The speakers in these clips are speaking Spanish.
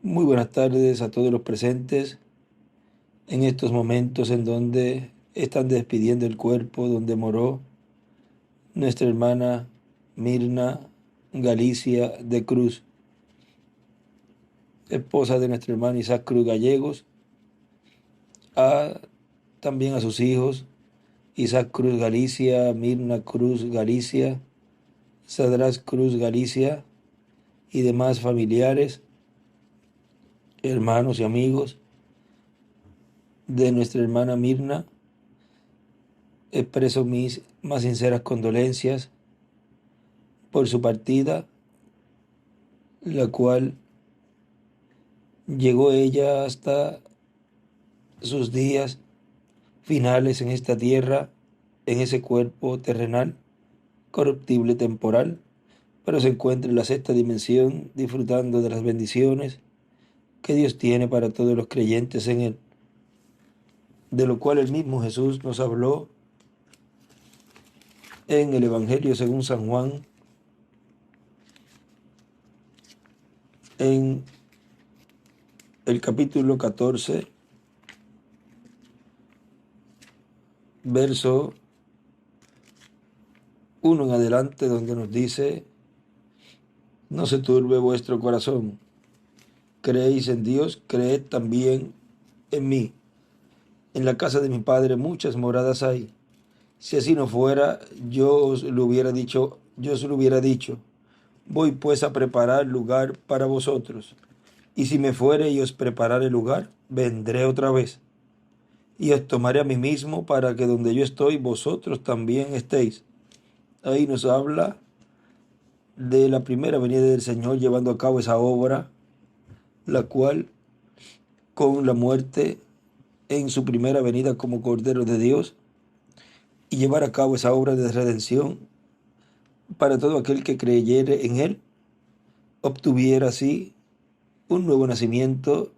Muy buenas tardes a todos los presentes en estos momentos en donde están despidiendo el cuerpo donde moró nuestra hermana Mirna Galicia de Cruz, esposa de nuestro hermano Isaac Cruz Gallegos, a, también a sus hijos Isaac Cruz Galicia, Mirna Cruz Galicia, Sadrás Cruz Galicia y demás familiares, hermanos y amigos de nuestra hermana Mirna. Expreso mis más sinceras condolencias por su partida, la cual llegó ella hasta sus días finales en esta tierra, en ese cuerpo terrenal, corruptible temporal, pero se encuentra en la sexta dimensión disfrutando de las bendiciones que Dios tiene para todos los creyentes en Él, de lo cual el mismo Jesús nos habló en el Evangelio según San Juan, en el capítulo 14, verso 1 en adelante, donde nos dice: no se turbe vuestro corazón, creéis en Dios, creed también en mí. En la casa de mi Padre muchas moradas hay. Si así no fuera, yo os lo hubiera dicho. Voy pues a preparar lugar para vosotros. Y si me fuere y os preparare lugar, vendré otra vez, y os tomaré a mí mismo, para que donde yo estoy, vosotros también estéis. Ahí nos habla de la primera venida del Señor, llevando a cabo esa obra, la cual, con la muerte en su primera venida como Cordero de Dios, y llevar a cabo esa obra de redención para todo aquel que creyere en Él, obtuviera así un nuevo nacimiento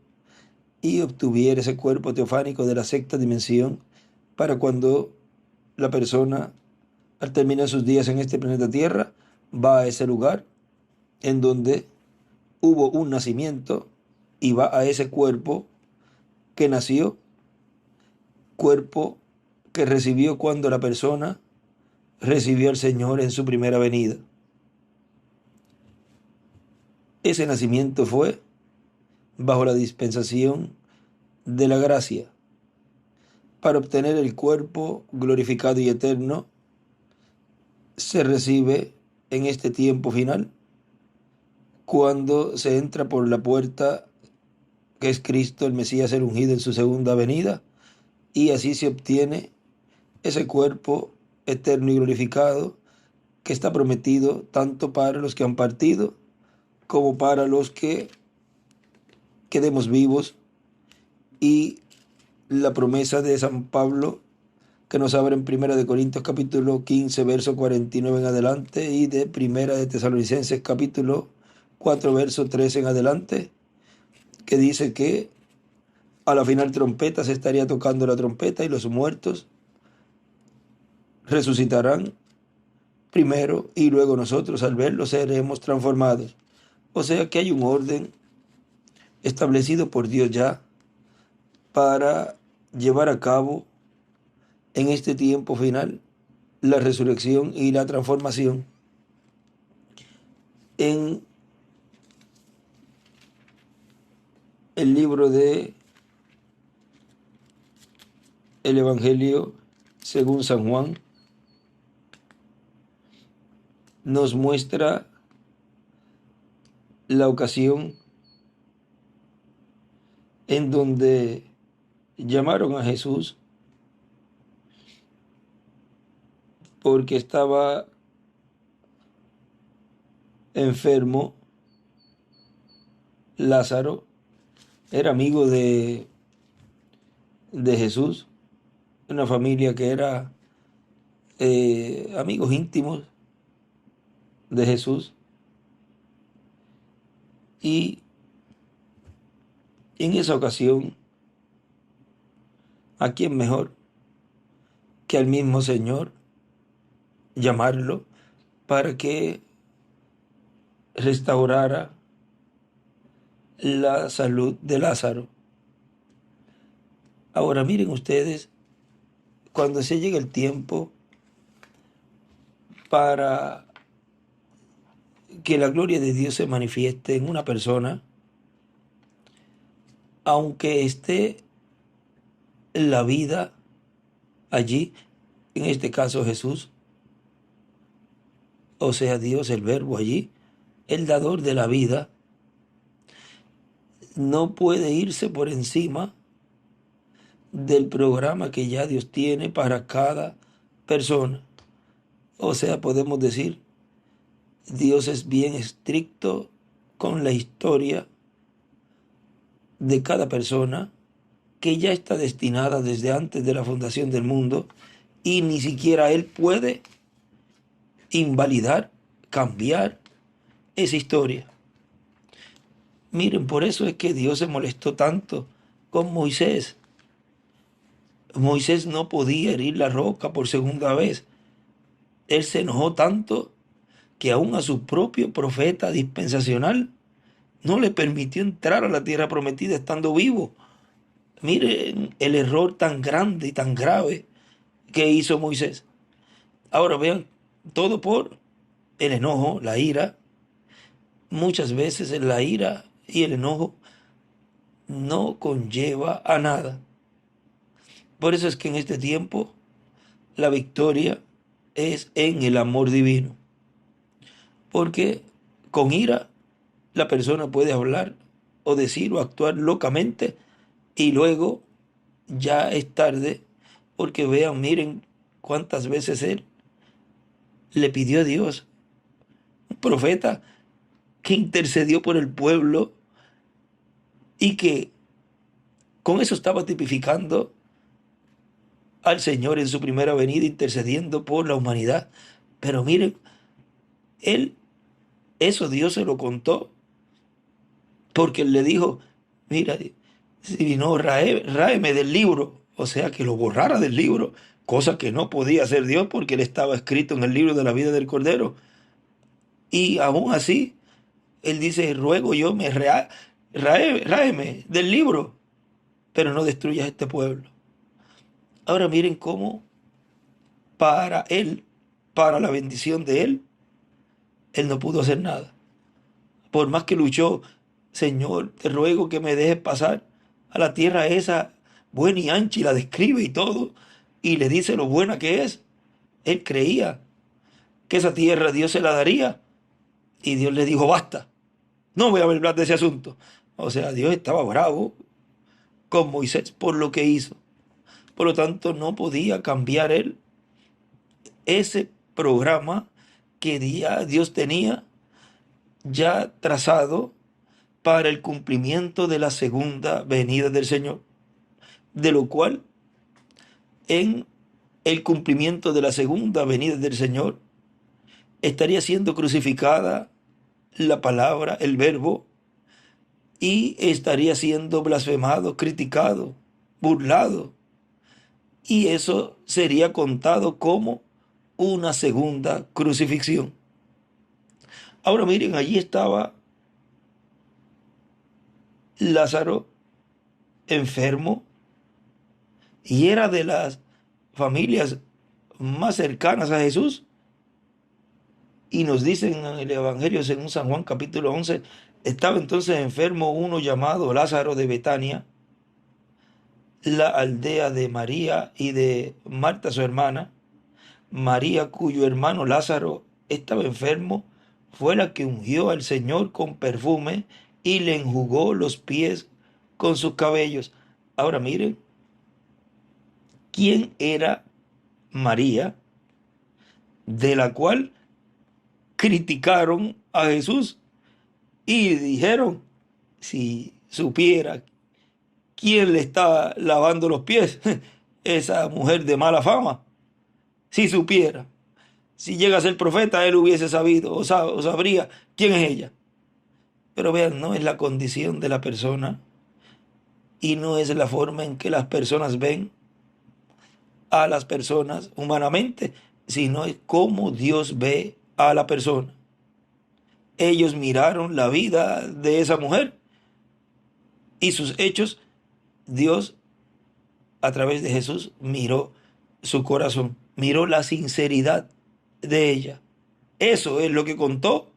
y obtuviera ese cuerpo teofánico de la sexta dimensión, para cuando la persona, al terminar sus días en este planeta Tierra, va a ese lugar en donde hubo un nacimiento y va a ese cuerpo que nació, cuerpo que recibió cuando la persona recibió al Señor en su primera venida. Ese nacimiento fue bajo la dispensación de la gracia, para obtener el cuerpo glorificado y eterno. Se recibe en este tiempo final, cuando se entra por la puerta que es Cristo, el Mesías, el ungido, en su segunda venida, y así se obtiene ese cuerpo eterno y glorificado que está prometido tanto para los que han partido como para los que quedemos vivos. Y la promesa de San Pablo, que nos abre en Primera de Corintios capítulo 15, verso 49 en adelante, y de Primera de Tesalonicenses capítulo 4, verso 13 en adelante, que dice que a la final trompeta se estaría tocando la trompeta y los muertos resucitarán primero, y luego nosotros, al verlo, seremos transformados. O sea que hay un orden establecido por Dios ya para llevar a cabo en este tiempo final la resurrección y la transformación. En el libro de el Evangelio según San Juan, nos muestra la ocasión en donde llamaron a Jesús porque estaba enfermo. Lázaro era amigo de Jesús, una familia que era amigos íntimos de Jesús, y en esa ocasión, ¿a quién mejor que al mismo Señor llamarlo para que restaurara la salud de Lázaro. Ahora miren ustedes, cuando se llega el tiempo para que la gloria de Dios se manifieste en una persona, aunque esté la vida allí, en este caso Jesús, o sea Dios, el Verbo allí, el dador de la vida, no puede irse por encima del programa que ya Dios tiene para cada persona. O sea, podemos decir, Dios es bien estricto con la historia de cada persona que ya está destinada desde antes de la fundación del mundo, y ni siquiera Él puede invalidar, cambiar esa historia. Miren, por eso es que Dios se molestó tanto con Moisés. Moisés no podía herir la roca por segunda vez. Él se enojó tanto que aún a su propio profeta dispensacional no le permitió entrar a la tierra prometida estando vivo. Miren el error tan grande y tan grave que hizo Moisés. Ahora vean, todo por el enojo, la ira. Muchas veces la ira y el enojo no conlleva a nada. Por eso es que en este tiempo la victoria es en el amor divino. Porque con ira la persona puede hablar o decir o actuar locamente, y luego ya es tarde, porque vean, miren cuántas veces él le pidió a Dios, un profeta que intercedió por el pueblo y que con eso estaba tipificando al Señor en su primera venida, intercediendo por la humanidad. Pero miren, él, eso Dios se lo contó, porque él le dijo, mira, si no, ráeme del libro, o sea, que lo borrara del libro, cosa que no podía hacer Dios porque él estaba escrito en el libro de la vida del Cordero. Y aún así, él dice, ruego yo, ráeme del libro, pero no destruyas este pueblo. Ahora miren cómo para él, para la bendición de él, él no pudo hacer nada. Por más que luchó, Señor, te ruego que me dejes pasar a la tierra esa buena y ancha, y la describe y todo, y le dice lo buena que es. Él creía que esa tierra Dios se la daría, y Dios le dijo, basta, no voy a hablar de ese asunto. O sea, Dios estaba bravo con Moisés por lo que hizo. Por lo tanto, no podía cambiar él ese programa que Dios tenía ya trazado para el cumplimiento de la segunda venida del Señor, de lo cual en el cumplimiento de la segunda venida del Señor estaría siendo crucificada la palabra, el verbo, y estaría siendo blasfemado, criticado, burlado, y eso sería contado como una segunda crucifixión. Ahora miren, allí estaba Lázaro enfermo, y era de las familias más cercanas a Jesús. Y nos dicen en el Evangelio según San Juan capítulo 11, estaba entonces enfermo uno llamado Lázaro de Betania, la aldea de María y de Marta su hermana. María, cuyo hermano Lázaro estaba enfermo, fue la que ungió al Señor con perfume y le enjugó los pies con sus cabellos. Ahora miren, ¿quién era María, de la cual criticaron a Jesús y dijeron, si supiera quién le está lavando los pies, esa mujer de mala fama, si supiera, si llega a ser profeta, él hubiese sabido o sabría quién es ella? Pero vean, no es la condición de la persona, y no es la forma en que las personas ven a las personas humanamente, sino es cómo Dios ve a la persona. Ellos miraron la vida de esa mujer y sus hechos, Dios a través de Jesús miró su corazón, miró la sinceridad de ella. Eso es lo que contó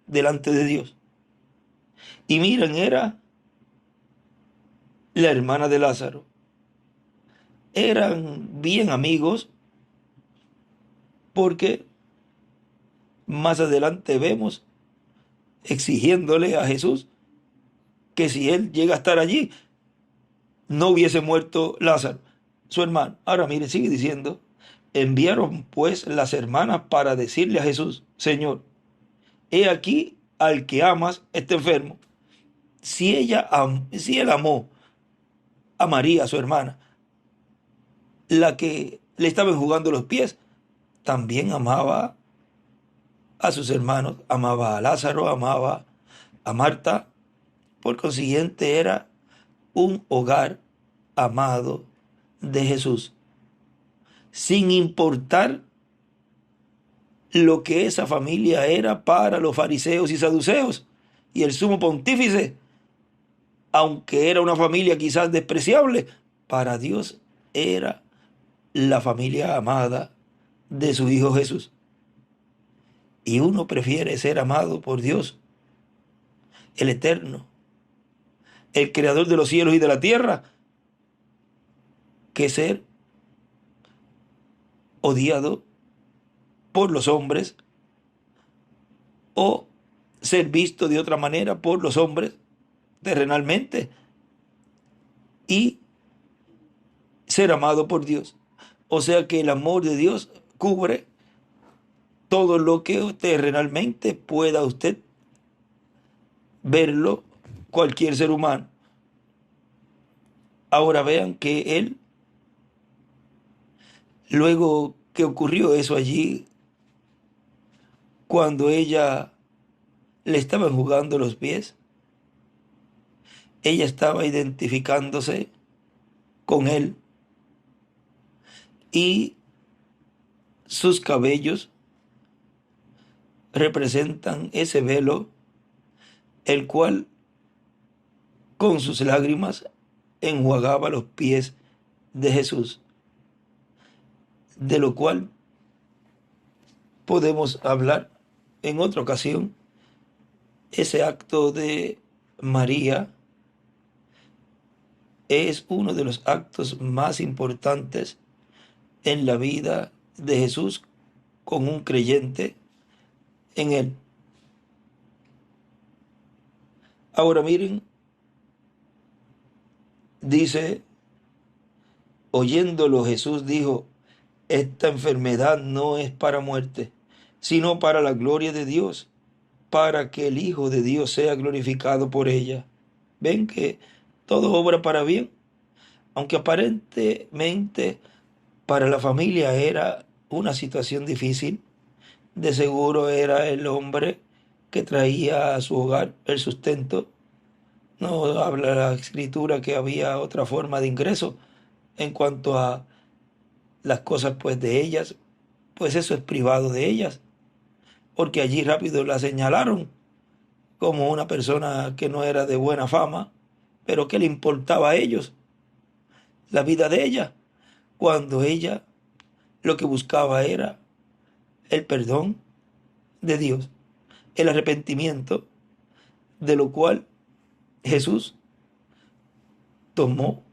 delante de Dios. Y miren, era la hermana de Lázaro. Eran bien amigos porque más adelante vemos exigiéndole a Jesús que si él llega a estar allí, no hubiese muerto Lázaro, su hermano. Ahora mire, sigue diciendo, enviaron pues las hermanas para decirle a Jesús, Señor, he aquí al que amas está enfermo. Si él amó a María, su hermana, la que le estaba enjugando los pies, también amaba a sus hermanos, amaba a Lázaro, amaba a Marta. Por consiguiente, era un hogar amado de Jesús, sin importar lo que esa familia era para los fariseos y saduceos y el sumo pontífice. Aunque era una familia quizás despreciable, para Dios era la familia amada de su Hijo Jesús. Y uno prefiere ser amado por Dios, el Eterno, el Creador de los cielos y de la tierra, que ser odiado por los hombres o ser visto de otra manera por los hombres terrenalmente y ser amado por Dios. O sea que el amor de Dios cubre todo lo que terrenalmente pueda usted verlo cualquier ser humano. Ahora vean que él, luego que ocurrió eso allí, cuando ella le estaba enjugando los pies, ella estaba identificándose con él y sus cabellos representan ese velo, el cual con sus lágrimas enjuagaba los pies de Jesús, de lo cual podemos hablar en otra ocasión. Ese acto de María es uno de los actos más importantes en la vida de Jesús con un creyente en él. Ahora miren, dice, oyéndolo Jesús dijo, esta enfermedad no es para muerte, sino para la gloria de Dios, para que el Hijo de Dios sea glorificado por ella. Ven que todo obra para bien, aunque aparentemente para la familia era una situación difícil. De seguro era el hombre que traía a su hogar el sustento. No habla la escritura que había otra forma de ingreso en cuanto a las cosas pues de ellas, pues eso es privado de ellas, porque allí rápido la señalaron como una persona que no era de buena fama, pero ¿qué le importaba a ellos la vida de ella? Cuando ella lo que buscaba era el perdón de Dios, el arrepentimiento, de lo cual Jesús tomó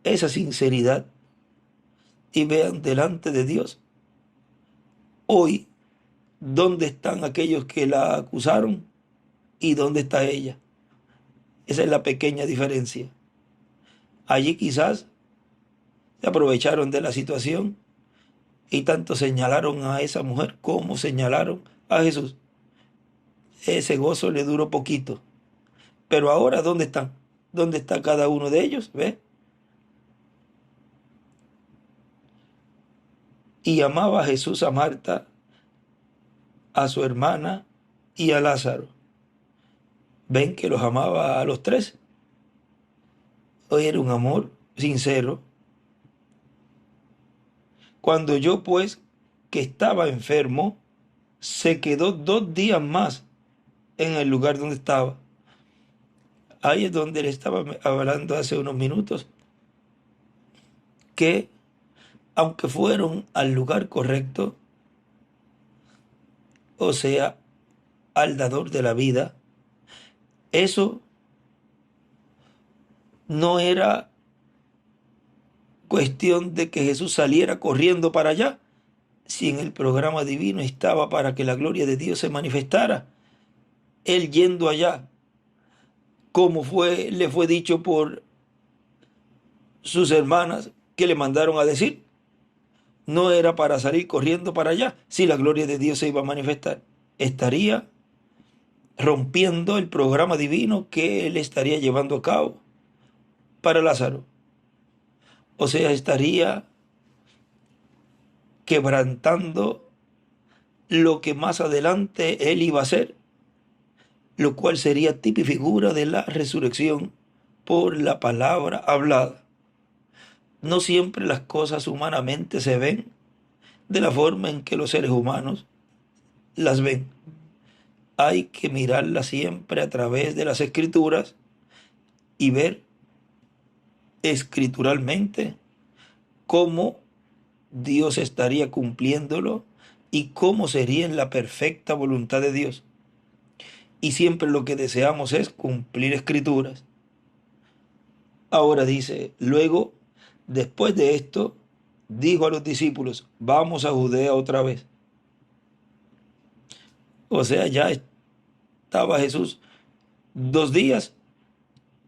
esa sinceridad. Y vean delante de Dios hoy dónde están aquellos que la acusaron y dónde está ella. Esa es la pequeña diferencia. Allí quizás se aprovecharon de la situación y tanto señalaron a esa mujer como señalaron a Jesús. Ese gozo le duró poquito. Pero ahora, ¿dónde están? ¿Dónde está cada uno de ellos? ¿Ve? Y amaba a Jesús a Marta, a su hermana y a Lázaro. ¿Ven que los amaba a los tres? Hoy era un amor sincero. Cuando yo pues, que estaba enfermo, se quedó 2 días más en el lugar donde estaba. Ahí es donde le estaba hablando hace unos minutos, que aunque fueron al lugar correcto, o sea, al dador de la vida, eso no era cuestión de que Jesús saliera corriendo para allá, si en el programa divino estaba para que la gloria de Dios se manifestara. Él yendo allá, como le fue dicho por sus hermanas que le mandaron a decir, no era para salir corriendo para allá, si la gloria de Dios se iba a manifestar. Estaría rompiendo el programa divino que él estaría llevando a cabo para Lázaro. O sea, estaría quebrantando lo que más adelante él iba a hacer, lo cual sería tipo y figura de la resurrección por la palabra hablada. No siempre las cosas humanamente se ven de la forma en que los seres humanos las ven. Hay que mirarlas siempre a través de las escrituras y ver escrituralmente cómo Dios estaría cumpliéndolo y cómo sería en la perfecta voluntad de Dios. Y siempre lo que deseamos es cumplir escrituras. Ahora dice, luego, después de esto, dijo a los discípulos, vamos a Judea otra vez. O sea, ya estaba Jesús 2 días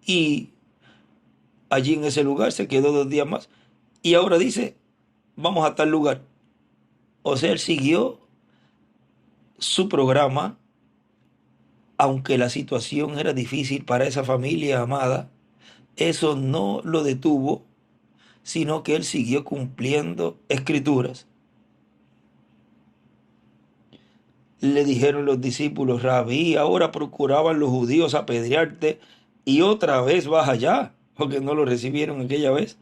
y allí en ese lugar se quedó 2 días más. Y ahora dice, vamos a tal lugar. O sea, él siguió su programa, aunque la situación era difícil para esa familia amada. Eso no lo detuvo, sino que él siguió cumpliendo escrituras. Le dijeron los discípulos, Rabí, ahora procuraban los judíos apedrearte y otra vez vas allá, porque no lo recibieron aquella vez.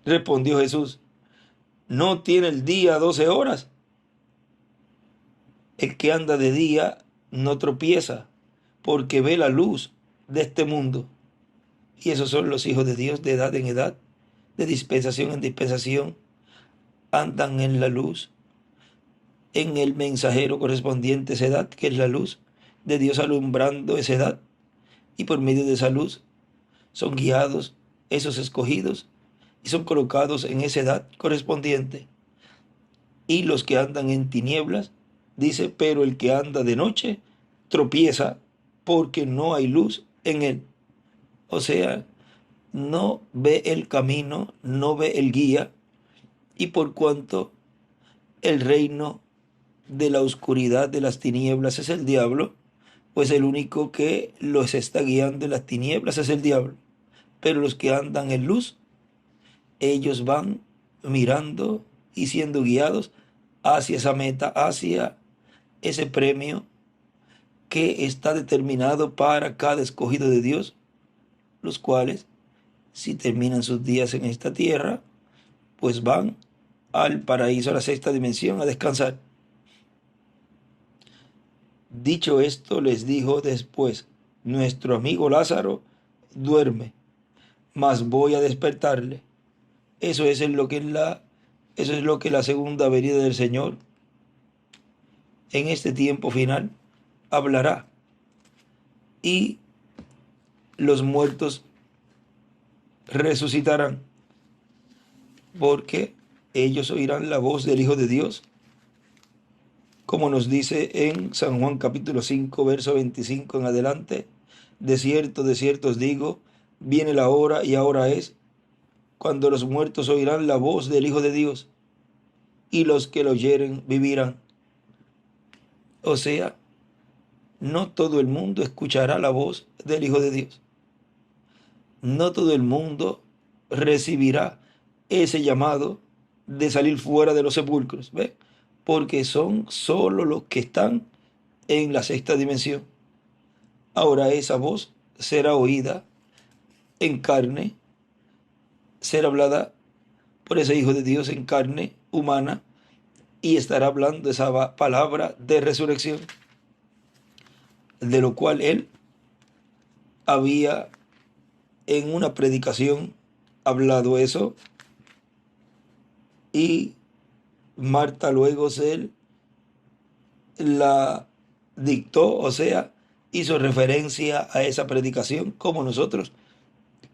Respondió Jesús, ¿no tiene el día 12 horas? El que anda de día no tropieza, porque ve la luz de este mundo. Y esos son los hijos de Dios de edad en edad, de dispensación en dispensación, andan en la luz, en el mensajero correspondiente a esa edad, que es la luz de Dios alumbrando esa edad, y por medio de esa luz son guiados esos escogidos y son colocados en esa edad correspondiente. Y los que andan en tinieblas, dice, pero el que anda de noche tropieza porque no hay luz en él. O sea, no ve el camino, no ve el guía, y por cuanto el reino de la oscuridad de las tinieblas es el diablo, pues el único que los está guiando en las tinieblas es el diablo. Pero los que andan en luz, ellos van mirando y siendo guiados hacia esa meta, hacia ese premio que está determinado para cada escogido de Dios, los cuales, si terminan sus días en esta tierra, pues van al paraíso, a la sexta dimensión, a descansar. Dicho esto, les dijo después, nuestro amigo Lázaro duerme, mas voy a despertarle. Eso es lo que la segunda venida del Señor en este tiempo final hablará. Y los muertos resucitarán, porque ellos oirán la voz del Hijo de Dios, como nos dice en San Juan capítulo 5, verso 25 en adelante. De cierto os digo, viene la hora y ahora es, cuando los muertos oirán la voz del Hijo de Dios, y los que lo oyeren vivirán. O sea, no todo el mundo escuchará la voz del Hijo de Dios. No todo el mundo recibirá ese llamado de salir fuera de los sepulcros, ¿ves? Porque son solo los que están en la sexta dimensión. Ahora esa voz será oída en carne, será hablada por ese Hijo de Dios en carne humana, y estará hablando esa palabra de resurrección, de lo cual él había en una predicación hablado eso y Marta luego se la dictó, o sea, hizo referencia a esa predicación, como nosotros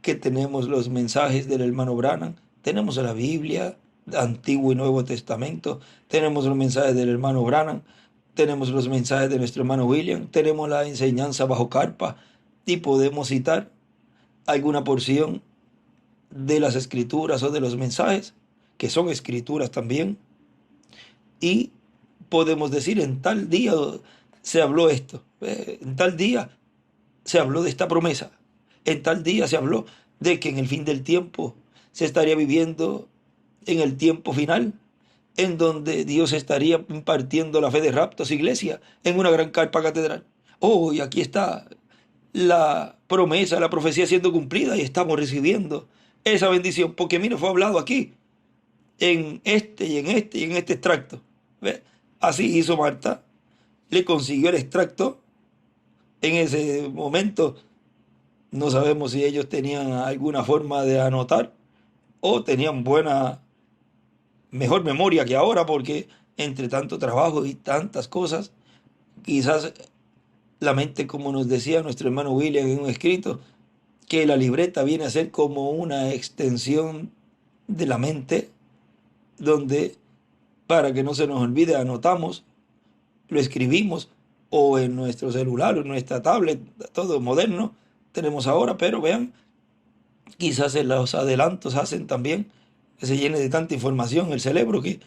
que tenemos los mensajes del hermano Branham, tenemos la Biblia, Antiguo y Nuevo Testamento, tenemos los mensajes del hermano Branham, tenemos los mensajes de nuestro hermano William, tenemos la enseñanza bajo carpa y podemos citar alguna porción de las escrituras o de los mensajes, que son escrituras también, y podemos decir en tal día se habló esto, en tal día se habló de esta promesa, en tal día se habló de que en el fin del tiempo se estaría viviendo en el tiempo final, en donde Dios estaría impartiendo la fe de raptos iglesia en una gran carpa catedral. Oh, y aquí está la promesa, la profecía siendo cumplida y estamos recibiendo esa bendición, porque mira, fue hablado aquí, en este y en este y en este extracto. ¿Ve? Así hizo Marta, le consiguió el extracto en ese momento. No sabemos si ellos tenían alguna forma de anotar o tenían mejor memoria que ahora, porque entre tanto trabajo y tantas cosas, quizás la mente, como nos decía nuestro hermano William en un escrito, que la libreta viene a ser como una extensión de la mente, donde para que no se nos olvide anotamos, lo escribimos, o en nuestro celular, o en nuestra tablet, todo moderno tenemos ahora, pero vean, quizás en los adelantos hacen también que se llene de tanta información el cerebro que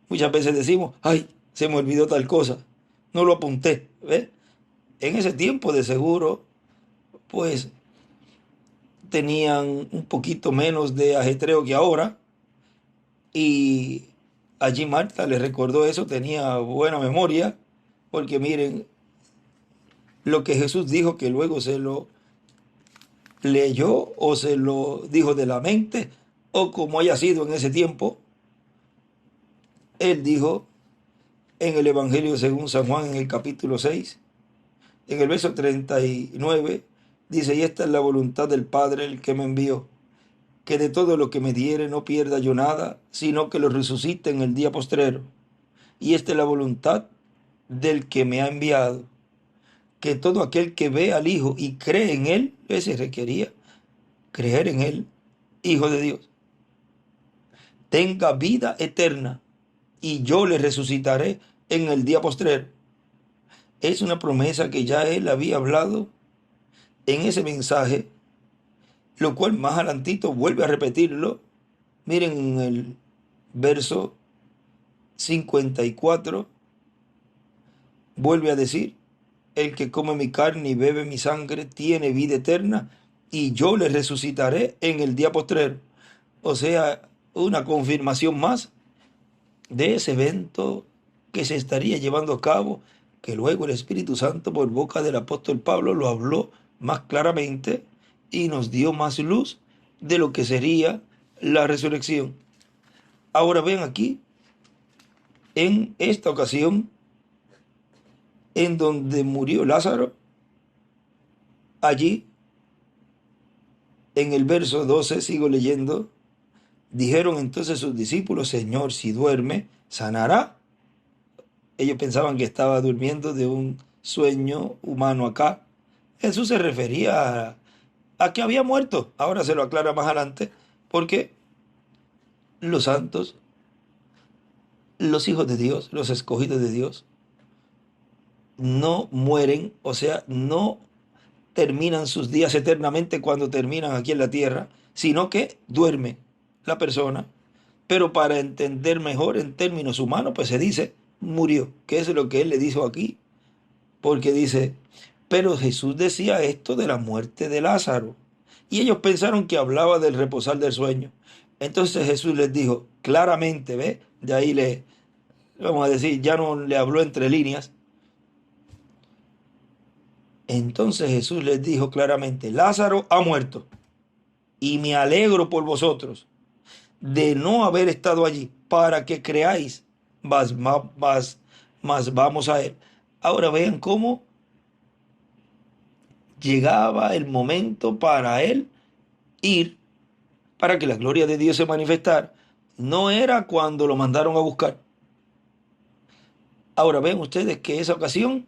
muchas veces decimos, ay, se me olvidó tal cosa, no lo apunté, ¿ves? En ese tiempo de seguro, pues tenían un poquito menos de ajetreo que ahora y allí Marta le recordó eso, tenía buena memoria, porque miren lo que Jesús dijo que luego se lo leyó o se lo dijo de la mente o como haya sido en ese tiempo. Él dijo en el Evangelio según San Juan en el capítulo 6, en el verso 39, dice, y esta es la voluntad del Padre, el que me envió, que de todo lo que me diere no pierda yo nada, sino que lo resucite en el día postrero. Y esta es la voluntad del que me ha enviado, que todo aquel que ve al Hijo y cree en Él, ese requería creer en Él, Hijo de Dios, tenga vida eterna, y yo le resucitaré en el día postrero. Es una promesa que ya Él había hablado en ese mensaje, lo cual más adelantito vuelve a repetirlo. Miren en el verso 54, vuelve a decir, el que come mi carne y bebe mi sangre tiene vida eterna, y yo le resucitaré en el día postrero. O sea, una confirmación más de ese evento que se estaría llevando a cabo, que luego el Espíritu Santo por boca del apóstol Pablo lo habló más claramente y nos dio más luz de lo que sería la resurrección. Ahora ven aquí, en esta ocasión, en donde murió Lázaro, allí, en el verso 12, sigo leyendo, dijeron entonces sus discípulos, Señor, si duerme, sanará. Ellos pensaban que estaba durmiendo de un sueño humano acá. Jesús se refería a que había muerto. Ahora se lo aclara más adelante, porque los santos, los hijos de Dios, los escogidos de Dios, no mueren, o sea, no terminan sus días eternamente cuando terminan aquí en la tierra, sino que duerme la persona. Pero para entender mejor en términos humanos, pues se dice murió, que es lo que él le dijo aquí, porque dice, pero Jesús decía esto de la muerte de Lázaro, y ellos pensaron que hablaba del reposar del sueño. Entonces Jesús les dijo claramente, ¿ve? De ahí vamos a decir, ya no le habló entre líneas. Entonces Jesús les dijo claramente, Lázaro ha muerto, y me alegro por vosotros de no haber estado allí, para que creáis, más vamos a él. Ahora vean cómo llegaba el momento para él ir, para que la gloria de Dios se manifestara. No era cuando lo mandaron a buscar. Ahora ven ustedes que esa ocasión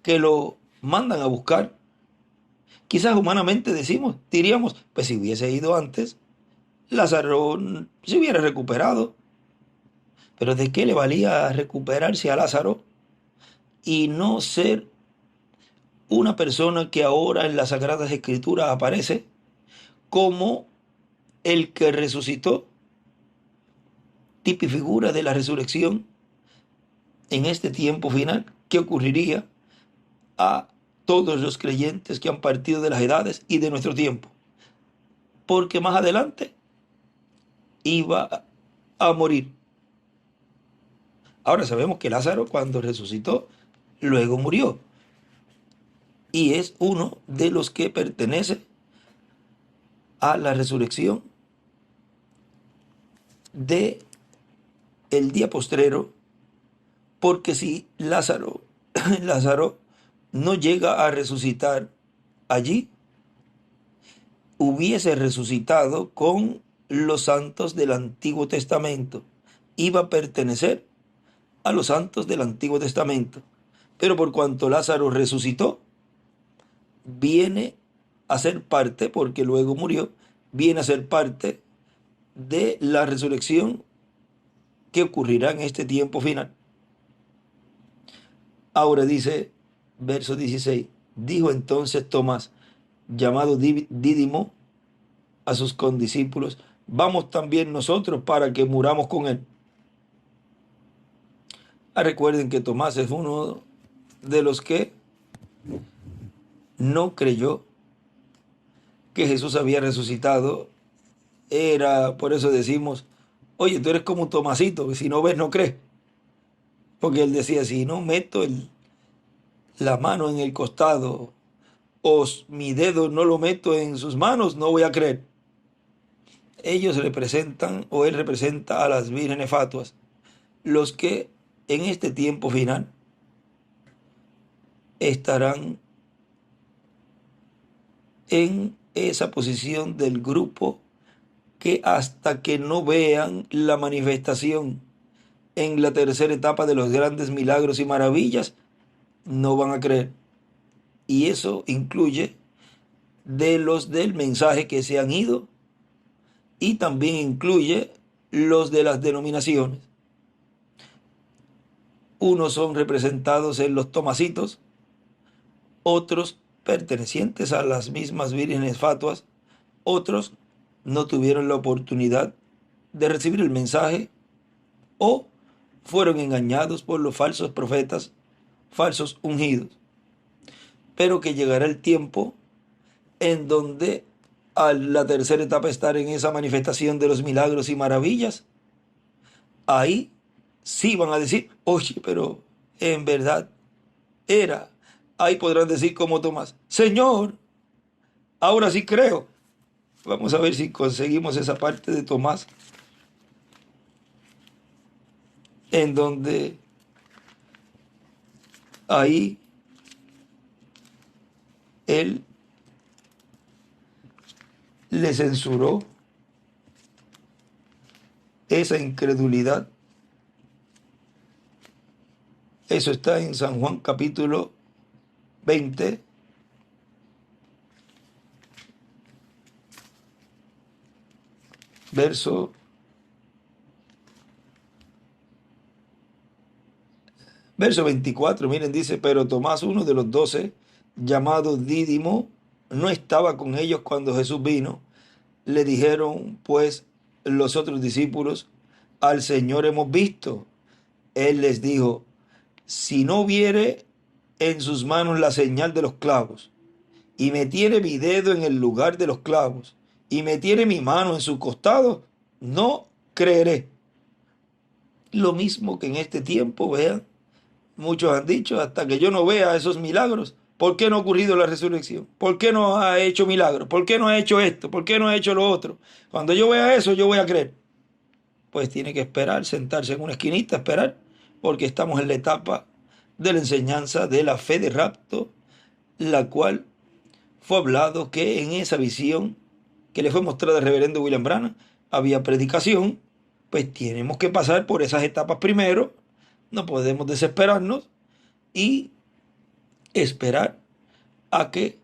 que lo mandan a buscar, quizás humanamente diríamos, pues si hubiese ido antes, Lázaro se hubiera recuperado. Pero ¿de qué le valía recuperarse a Lázaro y no ser una persona que ahora en las Sagradas Escrituras aparece como el que resucitó, tipo y figura de la resurrección en este tiempo final? ¿Qué ocurriría a todos los creyentes que han partido de las edades y de nuestro tiempo? Porque más adelante iba a morir. Ahora sabemos que Lázaro, cuando resucitó, luego murió, y es uno de los que pertenece a la resurrección de el día postrero, porque si Lázaro no llega a resucitar allí, hubiese resucitado con los santos del Antiguo Testamento, iba a pertenecer a los santos del Antiguo Testamento. Pero por cuanto Lázaro resucitó, viene a ser parte, porque luego murió, viene a ser parte de la resurrección que ocurrirá en este tiempo final. Ahora dice, verso 16, dijo entonces Tomás, llamado Dídimo, a sus condiscípulos, vamos también nosotros para que muramos con él. Recuerden que Tomás es uno de los que no creyó que Jesús había resucitado. Por eso decimos, oye, tú eres como un Tomasito, que si no ves no crees. Porque él decía, si no meto la mano en el costado o mi dedo no lo meto en sus manos, no voy a creer. Ellos representan, o él representa, a las vírgenes fatuas, los que en este tiempo final estarán en esa posición del grupo que hasta que no vean la manifestación en la tercera etapa de los grandes milagros y maravillas, no van a creer. Y eso incluye de los del mensaje que se han ido, y también incluye los de las denominaciones. Unos son representados en los tomasitos, otros pertenecientes a las mismas vírgenes fatuas, otros no tuvieron la oportunidad de recibir el mensaje o fueron engañados por los falsos profetas, falsos ungidos. Pero que llegará el tiempo en donde a la tercera etapa estar en esa manifestación de los milagros y maravillas, ahí sí van a decir, oye, pero en verdad era. Ahí podrán decir como Tomás, Señor, ahora sí creo. Vamos a ver si conseguimos esa parte de Tomás, en donde ahí él le censuró esa incredulidad. Eso está en San Juan capítulo 20, verso 24. Miren, dice, pero Tomás, uno de los 12, llamado Dídimo, no estaba con ellos cuando Jesús vino. Le dijeron pues los otros discípulos, al Señor hemos visto. Él les dijo, si no viere en sus manos la señal de los clavos, y metiere mi dedo en el lugar de los clavos, y metiere mi mano en su costado, no creeré. Lo mismo que en este tiempo, vean, muchos han dicho, hasta que yo no vea esos milagros, ¿por qué no ha ocurrido la resurrección? ¿Por qué no ha hecho milagros? ¿Por qué no ha hecho esto? ¿Por qué no ha hecho lo otro? Cuando yo vea eso, yo voy a creer. Pues tiene que esperar, sentarse en una esquinita, esperar, porque estamos en la etapa de la enseñanza de la fe de rapto, la cual fue hablado que en esa visión que le fue mostrada al reverendo William Branham había predicación. Pues tenemos que pasar por esas etapas primero, no podemos desesperarnos y esperar a que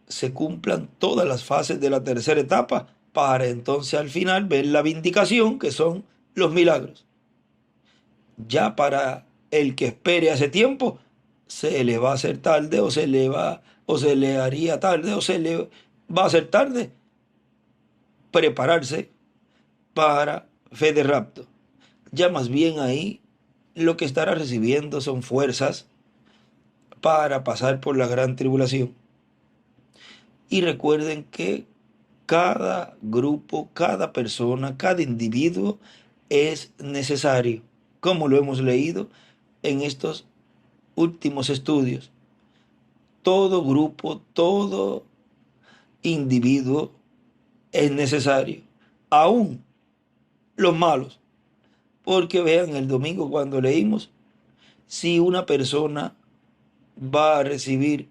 se cumplan todas las fases de la tercera etapa para entonces al final ver la vindicación, que son los milagros. Ya para el que espere hace tiempo, se le va a hacer tarde o se le haría tarde o se le va a hacer tarde prepararse para fe de rapto. Ya más bien ahí lo que estará recibiendo son fuerzas para pasar por la gran tribulación. Y recuerden que cada grupo, cada persona, cada individuo es necesario, como lo hemos leído en estos últimos estudios. Todo grupo, todo individuo es necesario, aún los malos. Porque vean el domingo cuando leímos, si una persona va a recibir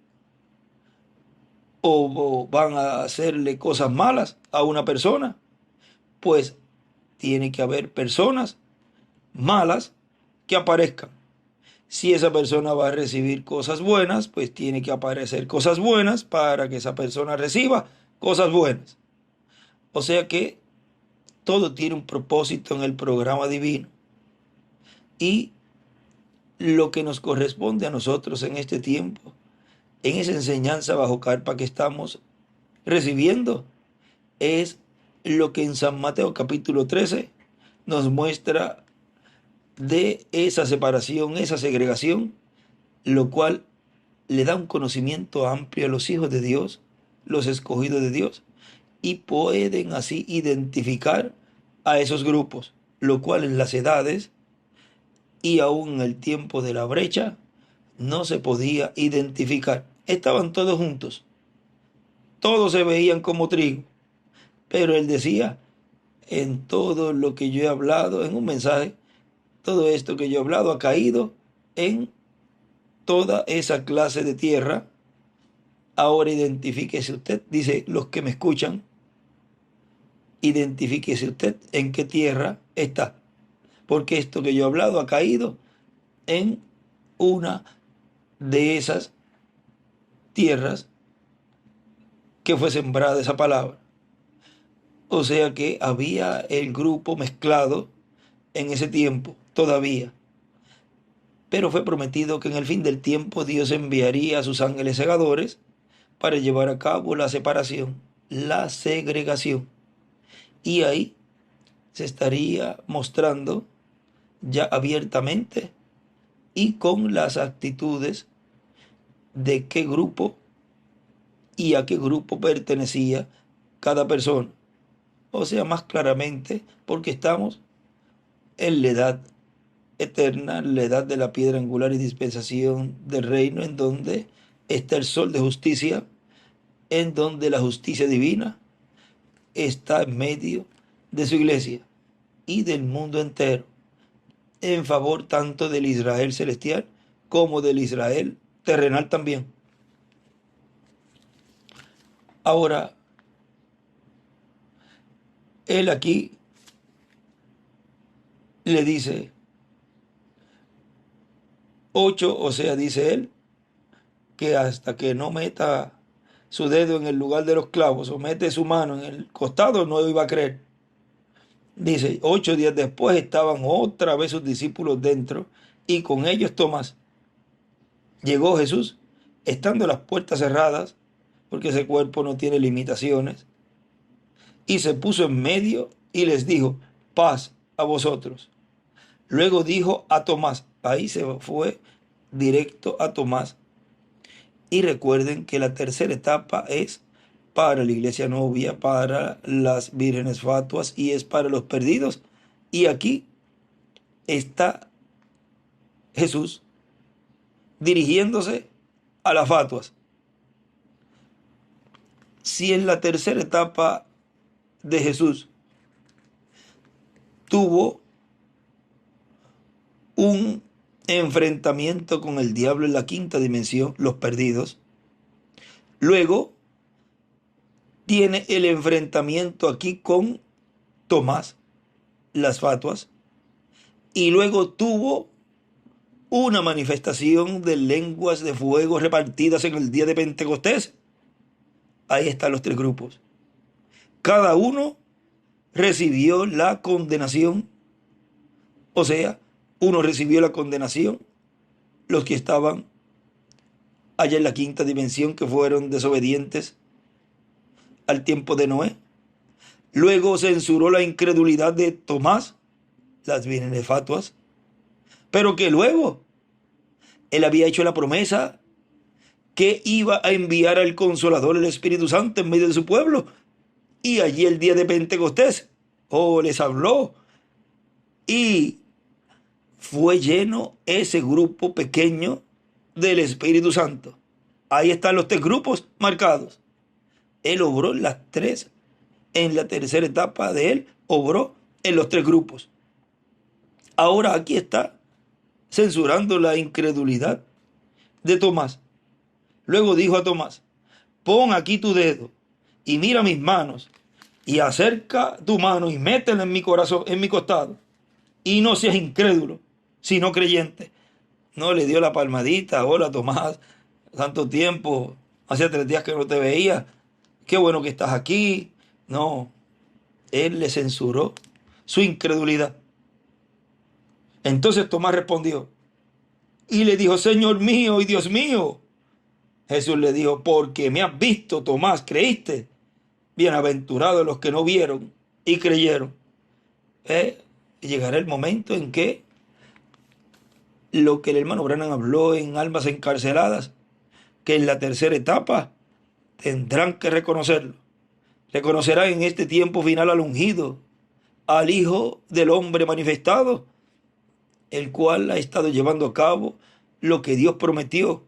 o van a hacerle cosas malas a una persona, pues tiene que haber personas malas que aparezcan. Si esa persona va a recibir cosas buenas, pues tiene que aparecer cosas buenas para que esa persona reciba cosas buenas. O sea que todo tiene un propósito en el programa divino. Y lo que nos corresponde a nosotros en este tiempo, en esa enseñanza bajo carpa que estamos recibiendo, es lo que en San Mateo capítulo 13 nos muestra de esa separación, esa segregación, lo cual le da un conocimiento amplio a los hijos de Dios, los escogidos de Dios, y pueden así identificar a esos grupos, lo cual en las edades y aún en el tiempo de la brecha no se podía identificar. Estaban todos juntos, todos se veían como trigo, pero él decía, en todo lo que yo he hablado, en un mensaje, todo esto que yo he hablado ha caído en toda esa clase de tierra. Ahora identifíquese usted, dice los que me escuchan, identifíquese usted en qué tierra está, porque esto que yo he hablado ha caído en una de esas tierras que fue sembrada esa palabra. O sea que había el grupo mezclado en ese tiempo todavía. Pero fue prometido que en el fin del tiempo Dios enviaría a sus ángeles segadores para llevar a cabo la separación, la segregación. Y ahí se estaría mostrando ya abiertamente y con las actitudes de qué grupo y a qué grupo pertenecía cada persona. O sea, más claramente, porque estamos en la edad eterna, la edad de la piedra angular y dispensación del reino, en donde está el sol de justicia, en donde la justicia divina está en medio de su iglesia y del mundo entero, en favor tanto del Israel celestial como del Israel terrenal también. Ahora, él aquí le dice 8, o sea, dice él, que hasta que no meta su dedo en el lugar de los clavos o mete su mano en el costado, no iba a creer. Dice, 8 días después estaban otra vez sus discípulos dentro y con ellos Tomás. Llegó Jesús, estando las puertas cerradas, porque ese cuerpo no tiene limitaciones, y se puso en medio y les dijo, paz a vosotros. Luego dijo a Tomás, ahí se fue directo a Tomás. Y recuerden que la tercera etapa es para la iglesia novia, para las vírgenes fatuas y es para los perdidos. Y aquí está Jesús dirigiéndose a las fatuas. Si en la tercera etapa de Jesús tuvo un enfrentamiento con el diablo en la quinta dimensión, los perdidos, luego tiene el enfrentamiento aquí con Tomás, las fatuas, y luego tuvo una manifestación de lenguas de fuego repartidas en el día de Pentecostés. Ahí están los tres grupos. Cada uno recibió la condenación, o sea, uno recibió la condenación, los que estaban allá en la quinta dimensión, que fueron desobedientes al tiempo de Noé. Luego censuró la incredulidad de Tomás, las vírgenes fatuas, pero que luego él había hecho la promesa que iba a enviar al Consolador, el Espíritu Santo, en medio de su pueblo. Y allí el día de Pentecostés, les habló. Y fue lleno ese grupo pequeño del Espíritu Santo. Ahí están los tres grupos marcados. Él obró las tres. En la tercera etapa de él, obró en los tres grupos. Ahora aquí está censurando la incredulidad de Tomás. Luego dijo a Tomás: pon aquí tu dedo y mira mis manos, y acerca tu mano y métela en mi corazón, en mi costado, y no seas incrédulo, sino creyente. No le dio la palmadita: hola Tomás, tanto tiempo, hace 3 días que no te veía, qué bueno que estás aquí. No, él le censuró su incredulidad. Entonces Tomás respondió y le dijo: Señor mío y Dios mío. Jesús le dijo: porque me has visto, Tomás, creíste. Bienaventurados los que no vieron y creyeron. Llegará el momento en que lo que el hermano Branham habló en almas encarceladas, que en la tercera etapa tendrán que reconocerlo. Reconocerán en este tiempo final al ungido, al Hijo del Hombre manifestado, el cual ha estado llevando a cabo lo que Dios prometió,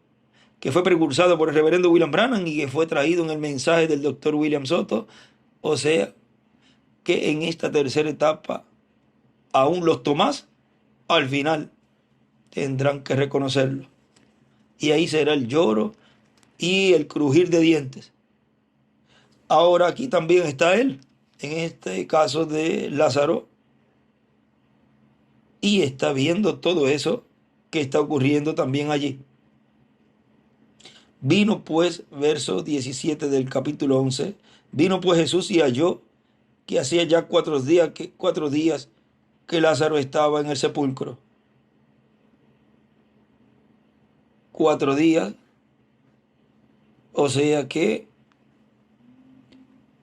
que fue precursado por el reverendo William Branham y que fue traído en el mensaje del doctor William Soto. O sea, que en esta tercera etapa, aún los Tomás, al final, tendrán que reconocerlo. Y ahí será el lloro y el crujir de dientes. Ahora aquí también está él, en este caso de Lázaro, y está viendo todo eso que está ocurriendo también allí. Vino pues, verso 17 del capítulo 11, vino pues Jesús y halló que hacía ya 4 días que Lázaro estaba en el sepulcro. 4 días, o sea que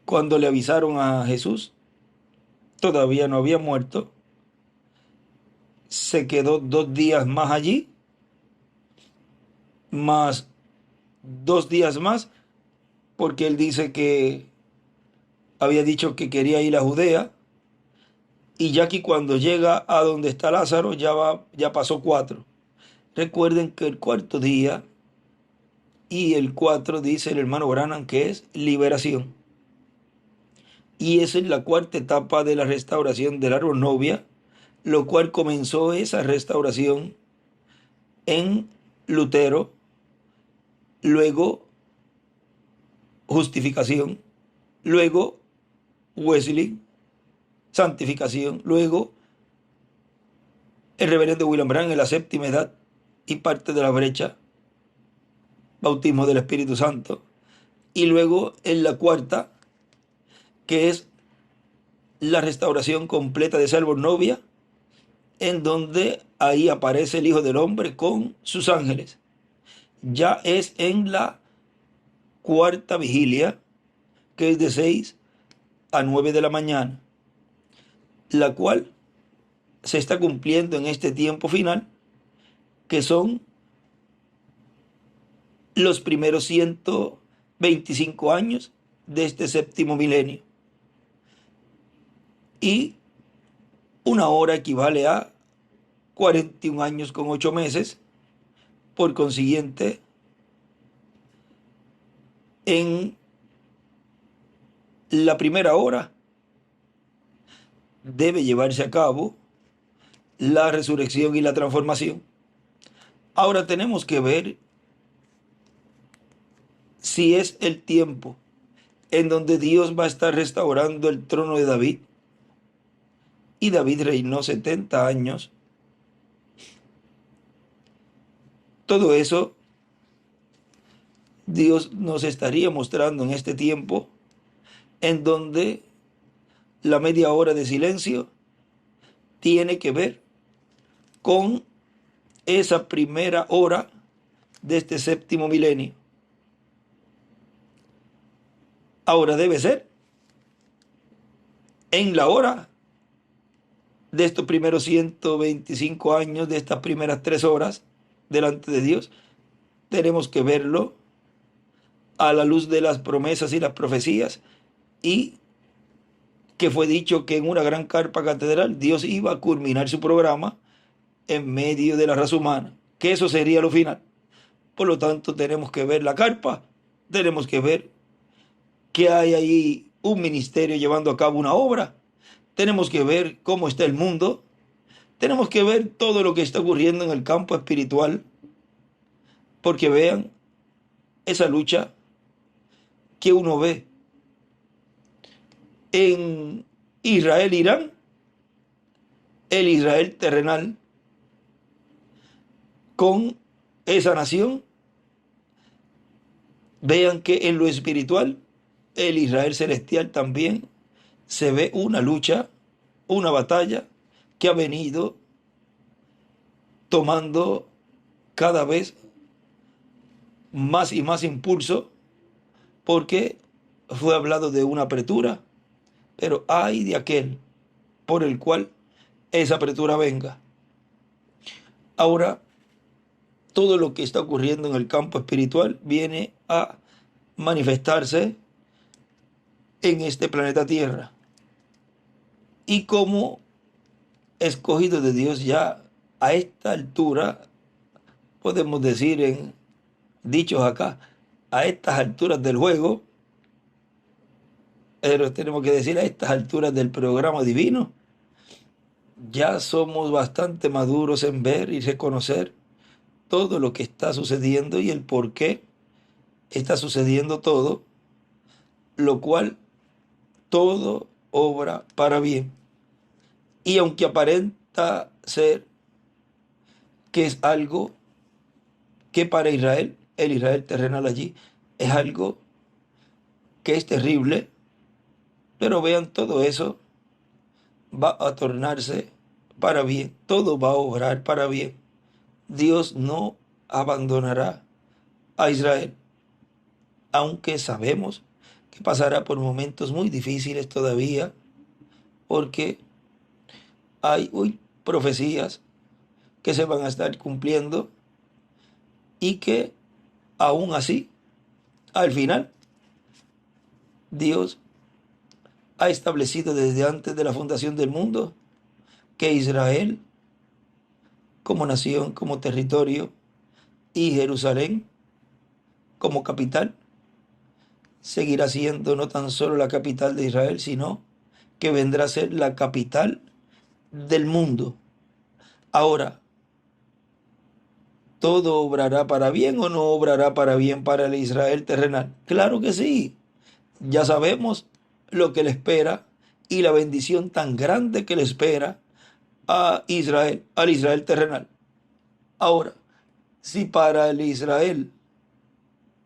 cuando le avisaron a Jesús, todavía no había muerto. Se quedó 2 días más allí, más 2 días más, porque él dice que había dicho que quería ir a Judea, y ya que cuando llega a donde está Lázaro, ya pasó 4. Recuerden que el cuarto día y el 4 dice el hermano Branham que es liberación. Y esa es la cuarta etapa de la restauración del árbol novia, lo cual comenzó esa restauración en Lutero, luego justificación, luego Wesley, santificación, luego el reverendo William Branham en la séptima edad y parte de la brecha, bautismo del Espíritu Santo, y luego en la cuarta, que es la restauración completa de ese árbol novia, en donde ahí aparece el Hijo del Hombre con sus ángeles. Ya es en la cuarta vigilia, que es de 6 a 9 de la mañana, la cual se está cumpliendo en este tiempo final, que son los primeros 125 años de este séptimo milenio. Y una hora equivale a 41 años con 8 meses. Por consiguiente, en la primera hora debe llevarse a cabo la resurrección y la transformación. Ahora tenemos que ver si es el tiempo en donde Dios va a estar restaurando el trono de David. Y David reinó 70 años. Todo eso Dios nos estaría mostrando en este tiempo, en donde la media hora de silencio tiene que ver con esa primera hora de este séptimo milenio. Ahora debe ser en la hora de estos primeros 125 años, de estas primeras 3 horas delante de Dios. Tenemos que verlo a la luz de las promesas y las profecías, y que fue dicho que en una gran carpa catedral Dios iba a culminar su programa en medio de la raza humana, que eso sería lo final. Por lo tanto, tenemos que ver la carpa, tenemos que ver que hay ahí un ministerio llevando a cabo una obra, tenemos que ver cómo está el mundo, tenemos que ver todo lo que está ocurriendo en el campo espiritual, porque vean esa lucha que uno ve en Israel-Irán, el Israel terrenal, con esa nación. Vean que en lo espiritual, el Israel celestial también se ve una lucha, una batalla que ha venido tomando cada vez más y más impulso, porque fue hablado de una apertura, pero ay de aquel por el cual esa apertura venga. Ahora, todo lo que está ocurriendo en el campo espiritual viene a manifestarse en este planeta Tierra. Y como escogido de Dios, ya a esta altura, podemos decir en dichos acá, a estas alturas del juego, pero tenemos que decir a estas alturas del programa divino, ya somos bastante maduros en ver y reconocer todo lo que está sucediendo y el por qué está sucediendo todo, lo cual todo obra para bien. Y aunque aparenta ser que es algo que para Israel, el Israel terrenal allí, es algo que es terrible, pero vean, todo eso va a tornarse para bien, todo va a obrar para bien. Dios no abandonará a Israel, aunque sabemos que pasará por momentos muy difíciles todavía, porque hay profecías que se van a estar cumpliendo y que aún así, al final, Dios ha establecido desde antes de la fundación del mundo que Israel, como nación, como territorio, y Jerusalén, como capital, seguirá siendo no tan solo la capital de Israel, sino que vendrá a ser la capital del mundo. Ahora, ¿todo obrará para bien o no obrará para bien para el Israel terrenal? Claro que sí. Ya sabemos lo que le espera y la bendición tan grande que le espera a Israel, al Israel terrenal. Ahora, si para el Israel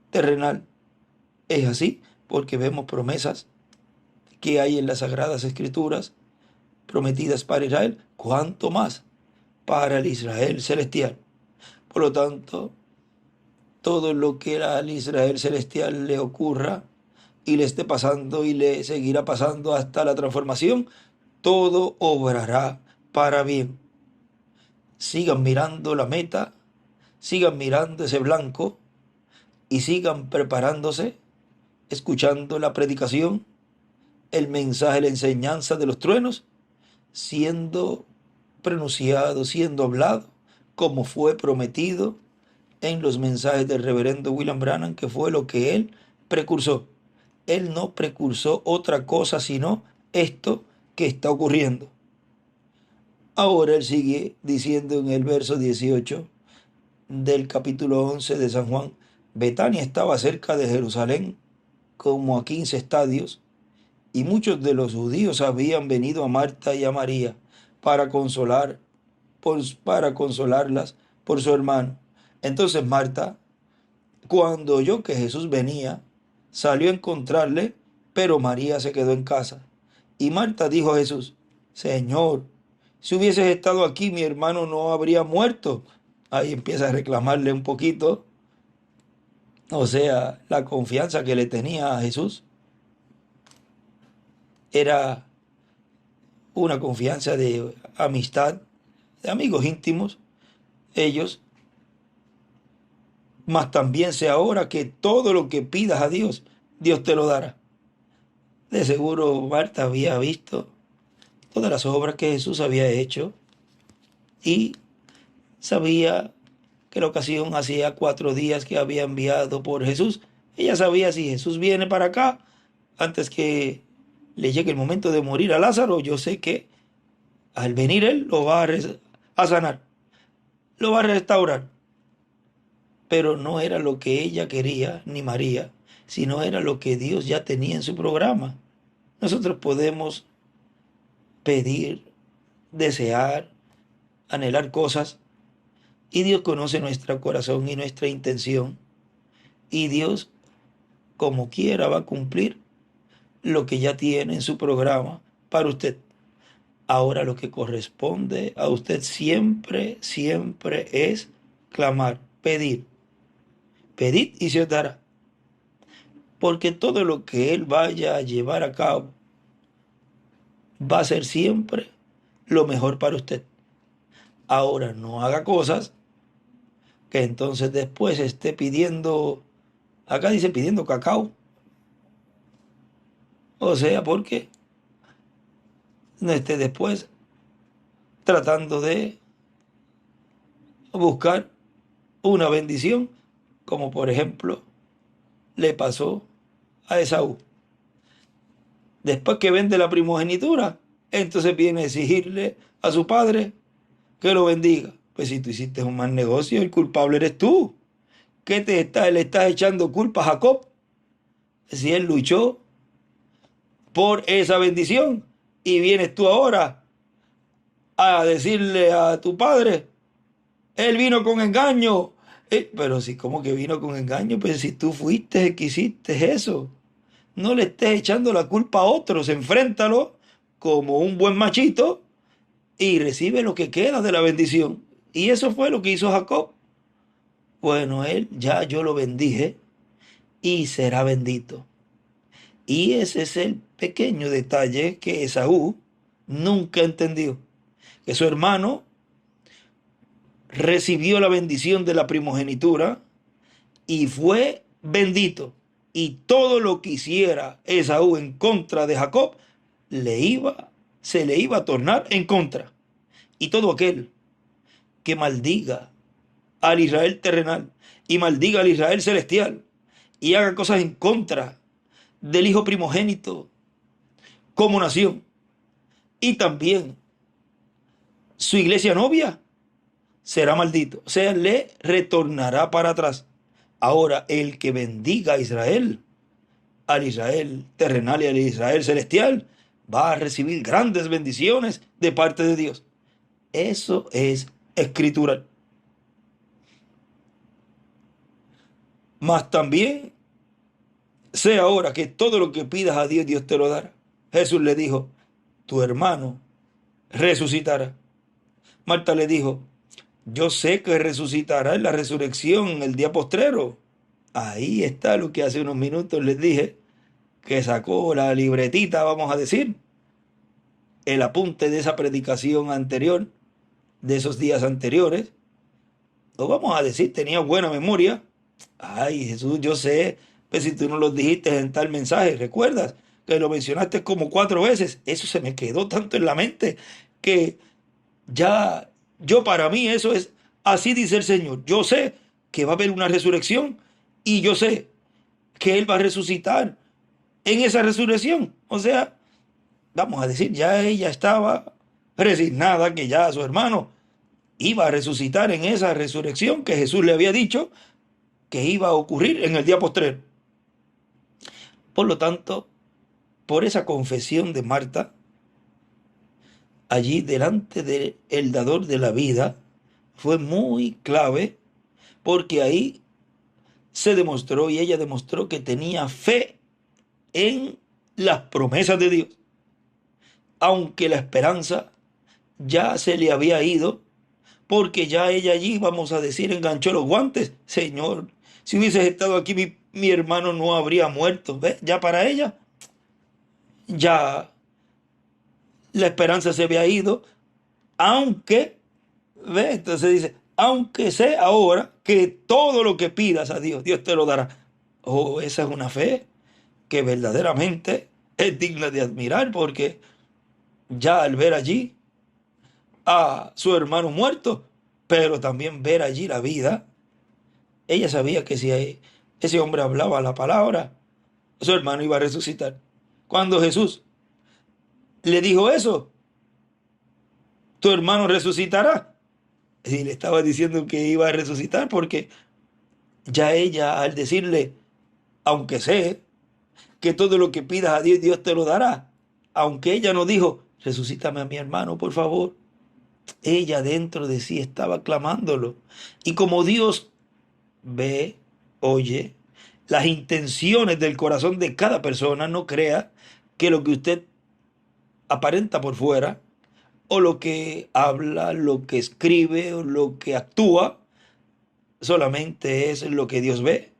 terrenal es así, porque vemos promesas que hay en las Sagradas Escrituras prometidas para Israel, ¿cuánto más para el Israel celestial? Por lo tanto, todo lo que al Israel celestial le ocurra y le esté pasando y le seguirá pasando hasta la transformación, todo obrará para bien. Sigan mirando la meta, sigan mirando ese blanco y sigan preparándose, escuchando la predicación, el mensaje, la enseñanza de los truenos, siendo pronunciado, siendo hablado, como fue prometido en los mensajes del reverendo William Branham, que fue lo que él precursó. Él no precursó otra cosa sino esto que está ocurriendo. Ahora él sigue diciendo en el verso 18 del capítulo 11 de San Juan: Betania estaba cerca de Jerusalén, como a 15 estadios, y muchos de los judíos habían venido a Marta y a María para para consolarlas por su hermano. Entonces Marta, cuando oyó que Jesús venía, salió a encontrarle, pero María se quedó en casa. Y Marta dijo a Jesús: Señor, si hubieses estado aquí, mi hermano no habría muerto. Ahí empieza a reclamarle un poquito, o sea, la confianza que le tenía a Jesús era una confianza de amistad, de amigos íntimos, ellos. Mas también sé ahora que todo lo que pidas a Dios, Dios te lo dará. De seguro Marta había visto todas las obras que Jesús había hecho y sabía que la ocasión hacía 4 días que había enviado por Jesús. Ella sabía, si Jesús viene para acá antes que le llegue el momento de morir a Lázaro, yo sé que al venir él lo va a sanar, lo va a restaurar. Pero no era lo que ella quería, ni María, sino era lo que Dios ya tenía en su programa. Nosotros podemos pedir, desear, anhelar cosas, y Dios conoce nuestro corazón y nuestra intención, y Dios, como quiera, va a cumplir lo que ya tiene en su programa para usted. Ahora lo que corresponde a usted siempre, siempre es clamar, pedir. Pedid y se os dará, porque todo lo que Él vaya a llevar a cabo va a ser siempre lo mejor para usted. Ahora no haga cosas que entonces después esté pidiendo, acá dice pidiendo cacao, o sea, porque no esté después tratando de buscar una bendición, como por ejemplo le pasó a Esaú. Después que vende la primogenitura, entonces viene a exigirle a su padre que lo bendiga. Pues si tú hiciste un mal negocio, el culpable eres tú. ¿Qué le estás echando culpa a Jacob? Si él luchó por esa bendición y vienes tú ahora a decirle a tu padre, él vino con engaño. Pero si, ¿cómo que vino con engaño? Pues si tú fuiste el que hiciste eso. No le estés echando la culpa a otros, enfréntalo como un buen machito y recibe lo que queda de la bendición. Y eso fue lo que hizo Jacob. Bueno, él ya yo lo bendije y será bendito. Y ese es el pequeño detalle que Esaú nunca entendió. Que su hermano recibió la bendición de la primogenitura y fue bendito. Y todo lo que hiciera Esaú en contra de Jacob, se le iba a tornar en contra. Y todo aquel que maldiga al Israel terrenal y maldiga al Israel celestial y haga cosas en contra del hijo primogénito como nación y también su iglesia novia, será maldito, o sea, le retornará para atrás. Ahora, el que bendiga a Israel, al Israel terrenal y al Israel celestial, va a recibir grandes bendiciones de parte de Dios. Eso es escritural. Mas también sé ahora que todo lo que pidas a Dios, Dios te lo dará. Jesús le dijo: tu hermano resucitará. Marta le dijo: yo sé que resucitará en la resurrección en el día postrero. Ahí está lo que hace unos minutos les dije, que sacó la libretita, vamos a decir, el apunte de esa predicación anterior, de esos días anteriores. O vamos a decir, tenía buena memoria. Ay, Jesús, yo sé, pues si tú no lo dijiste en tal mensaje, ¿recuerdas? Que lo mencionaste como 4 veces. Eso se me quedó tanto en la mente que ya, para mí eso es, así dice el Señor. Yo sé que va a haber una resurrección y yo sé que Él va a resucitar en esa resurrección. O sea, vamos a decir, ya ella estaba resignada que ya su hermano iba a resucitar en esa resurrección que Jesús le había dicho que iba a ocurrir en el día postrero. Por lo tanto, por esa confesión de Marta, allí delante del dador de la vida, fue muy clave, porque ahí se demostró y ella demostró que tenía fe en las promesas de Dios, aunque la esperanza ya se le había ido, porque ya ella allí, vamos a decir, enganchó los guantes. Señor, si hubieses estado aquí, mi hermano no habría muerto. ¿Ves? Ya para ella, ya la esperanza se había ido, aunque, ¿ves? Entonces dice, aunque sé ahora que todo lo que pidas a Dios, Dios te lo dará. Oh, esa es una fe que verdaderamente es digna de admirar, porque ya al ver allí a su hermano muerto, pero también ver allí la vida, ella sabía que si ese hombre hablaba la palabra, su hermano iba a resucitar. Cuando Jesús le dijo eso, tu hermano resucitará, y le estaba diciendo que iba a resucitar, porque ya ella, al decirle, aunque sé que todo lo que pidas a Dios, Dios te lo dará, aunque ella no dijo, resucítame a mi hermano, por favor, ella dentro de sí estaba clamándolo. Y como Dios ve, oye, las intenciones del corazón de cada persona, no crea que lo que usted aparenta por fuera, o lo que habla, lo que escribe, o lo que actúa, solamente es lo que Dios ve.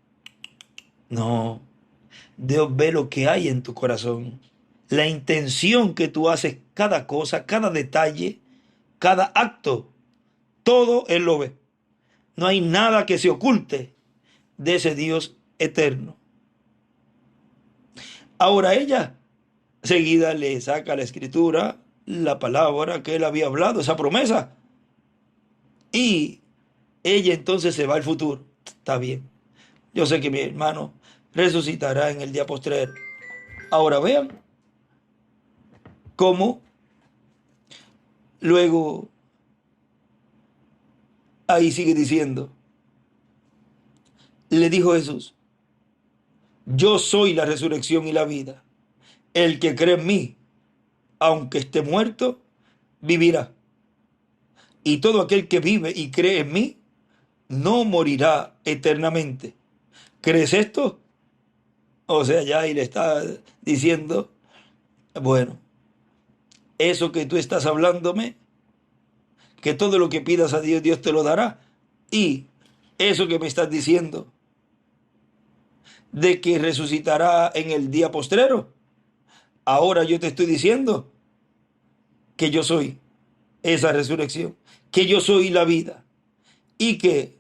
No, Dios ve lo que hay en tu corazón, la intención que tú haces, cada cosa, cada detalle, cada acto, todo Él lo ve. No hay nada que se oculte de ese Dios eterno. Ahora ella seguida le saca la escritura, la palabra que él había hablado, esa promesa. Y ella entonces se va al futuro. Está bien. Yo sé que mi hermano resucitará en el día postrero. Ahora vean cómo luego ahí sigue diciendo, le dijo Jesús, yo soy la resurrección y la vida. El que cree en mí, aunque esté muerto, vivirá. Y todo aquel que vive y cree en mí, no morirá eternamente. ¿Crees esto? O sea, ya ahí le está diciendo, bueno, eso que tú estás hablándome, que todo lo que pidas a Dios, Dios te lo dará. Y eso que me estás diciendo, de que resucitará en el día postrero, ahora yo te estoy diciendo que yo soy esa resurrección, que yo soy la vida, y que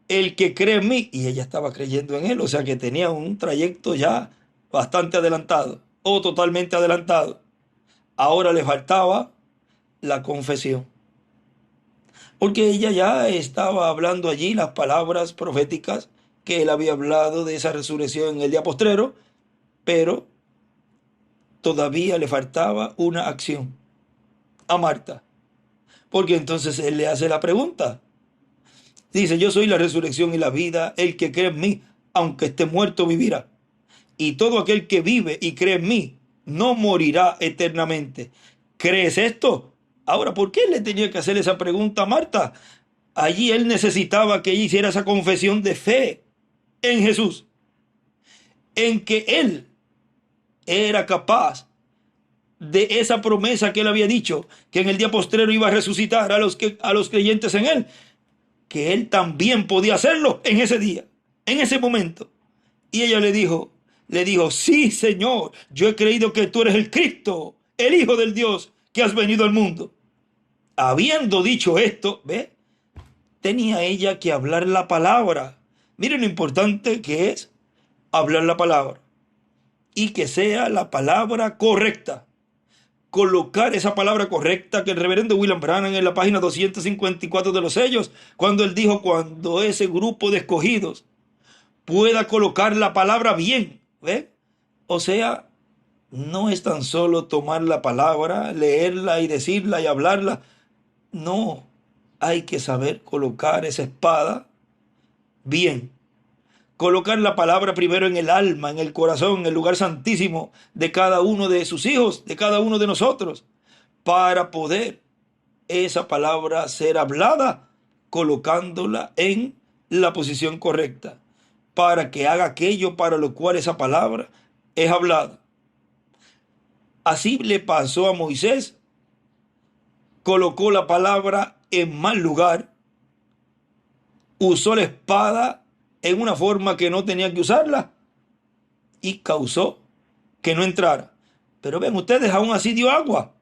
el que cree en mí, y ella estaba creyendo en él, o sea que tenía un trayecto ya bastante adelantado, o totalmente adelantado. Ahora le faltaba la confesión, porque ella ya estaba hablando allí las palabras proféticas que él había hablado de esa resurrección en el día postrero, pero todavía le faltaba una acción a Marta, porque entonces él le hace la pregunta. Dice, yo soy la resurrección y la vida, el que cree en mí, aunque esté muerto, vivirá. Y todo aquel que vive y cree en mí, no morirá eternamente. ¿Crees esto? Ahora, ¿por qué le tenía que hacer esa pregunta a Marta? Allí él necesitaba que ella hiciera esa confesión de fe en Jesús, en que él era capaz de esa promesa que él había dicho, que en el día postrero iba a resucitar a los creyentes en él, que él también podía hacerlo en ese día, en ese momento. Y ella le dijo, sí, Señor, yo he creído que tú eres el Cristo, el Hijo del Dios que has venido al mundo. Habiendo dicho esto, ¿ve? Tenía ella que hablar la palabra. Miren lo importante que es hablar la palabra. Y que sea la palabra correcta. Colocar esa palabra correcta que el reverendo William Branham en la página 254 de los sellos, cuando él dijo, cuando ese grupo de escogidos pueda colocar la palabra bien, ¿ve? O sea, no es tan solo tomar la palabra, leerla y decirla y hablarla. No, hay que saber colocar esa espada bien, colocar la palabra primero en el alma, en el corazón, en el lugar santísimo de cada uno de sus hijos, de cada uno de nosotros, para poder esa palabra ser hablada, colocándola en la posición correcta, para que haga aquello para lo cual esa palabra es hablada. Así le pasó a Moisés, colocó la palabra en mal lugar, usó la espada en una forma que no tenía que usarla y causó que no entrara. Pero ven ustedes, aún así dio agua,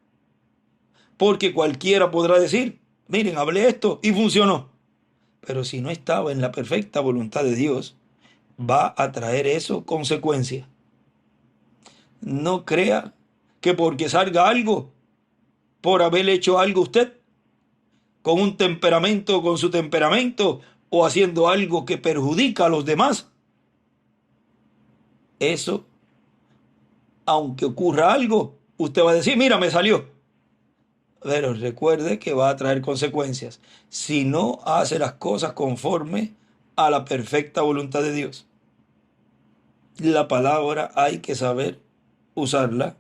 porque cualquiera podrá decir, miren, hablé esto y funcionó. Pero si no estaba en la perfecta voluntad de Dios, va a traer eso consecuencias. No crea que porque salga algo, por haber hecho algo usted, con un temperamento, con su temperamento, o haciendo algo que perjudica a los demás, eso, aunque ocurra algo, usted va a decir, mira, me salió. Pero recuerde que va a traer consecuencias si no hace las cosas conforme a la perfecta voluntad de Dios. La palabra hay que saber usarla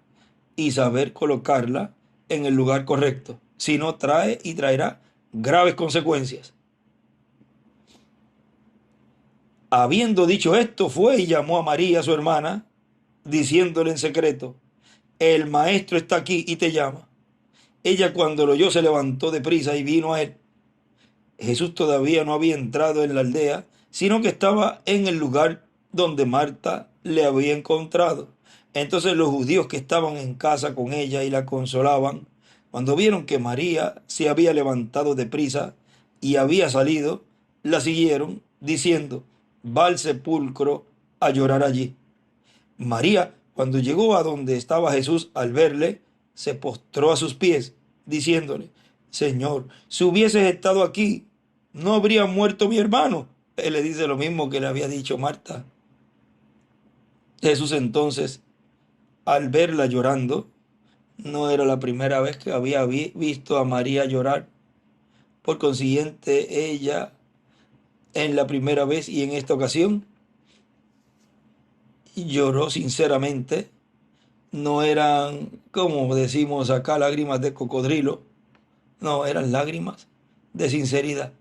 y saber colocarla en el lugar correcto. Si no, trae y traerá graves consecuencias. Habiendo dicho esto, fue y llamó a María, su hermana, diciéndole en secreto, el maestro está aquí y te llama. Ella, cuando lo oyó, se levantó deprisa y vino a él. Jesús todavía no había entrado en la aldea, sino que estaba en el lugar donde Marta le había encontrado. Entonces los judíos que estaban en casa con ella y la consolaban, cuando vieron que María se había levantado deprisa y había salido, la siguieron, diciendo, va al sepulcro a llorar allí. María, cuando llegó a donde estaba Jesús, al verle, se postró a sus pies, diciéndole, Señor, si hubieses estado aquí, no habría muerto mi hermano. Él le dice lo mismo que le había dicho Marta. Jesús entonces, al verla llorando, no era la primera vez que había visto a María llorar. Por consiguiente, ella, en la primera vez y en esta ocasión, lloró sinceramente. No eran, como decimos acá, lágrimas de cocodrilo. No, eran lágrimas de sinceridad.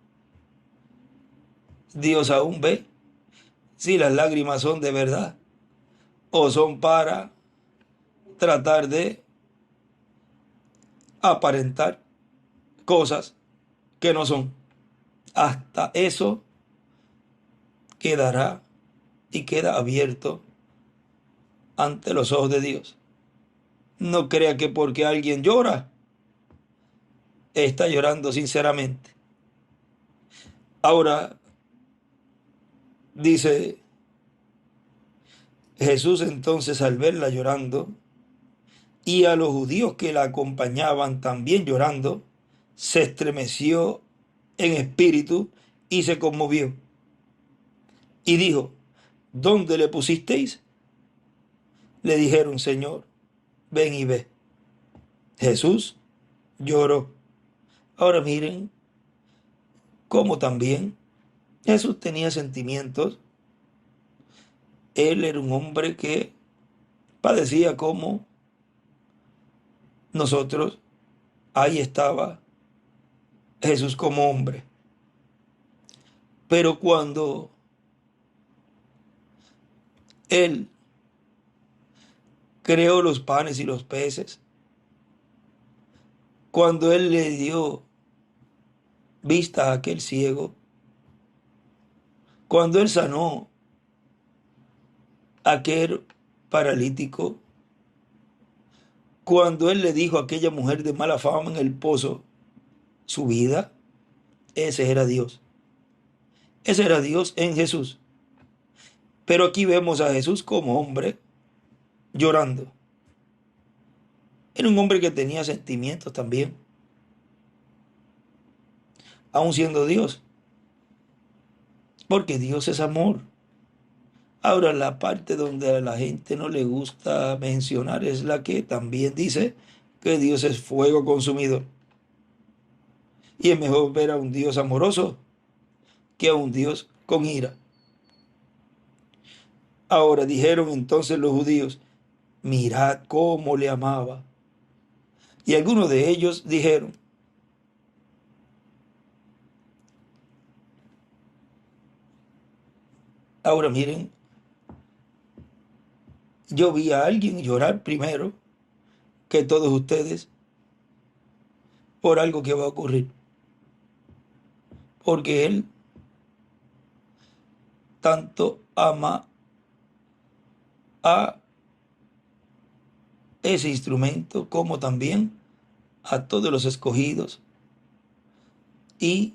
Dios aún ve si las lágrimas son de verdad o son para tratar de aparentar cosas que no son. Hasta eso quedará y queda abierto ante los ojos de Dios. No crea que porque alguien llora, está llorando sinceramente. Ahora, dice Jesús entonces al verla llorando, y a los judíos que la acompañaban también llorando, se estremeció en espíritu y se conmovió. Y dijo, ¿dónde le pusisteis? Le dijeron, Señor, ven y ve. Jesús lloró. Ahora miren cómo también Jesús tenía sentimientos. Él era un hombre que padecía como nosotros. Ahí estaba Jesús como hombre. Pero cuando Él creó los panes y los peces, cuando Él le dio vista a aquel ciego, cuando Él sanó a aquel paralítico, cuando Él le dijo a aquella mujer de mala fama en el pozo su vida, ese era Dios. Ese era Dios en Jesús. Pero aquí vemos a Jesús como hombre llorando. Era un hombre que tenía sentimientos también, aun siendo Dios, porque Dios es amor. Ahora, la parte donde a la gente no le gusta mencionar es la que también dice que Dios es fuego consumidor. Y es mejor ver a un Dios amoroso que a un Dios con ira. Ahora dijeron entonces los judíos: mirad cómo le amaba. Y algunos de ellos dijeron: ahora miren, yo vi a alguien llorar primero que todos ustedes por algo que va a ocurrir, porque él tanto ama a ese instrumento como también a todos los escogidos. Y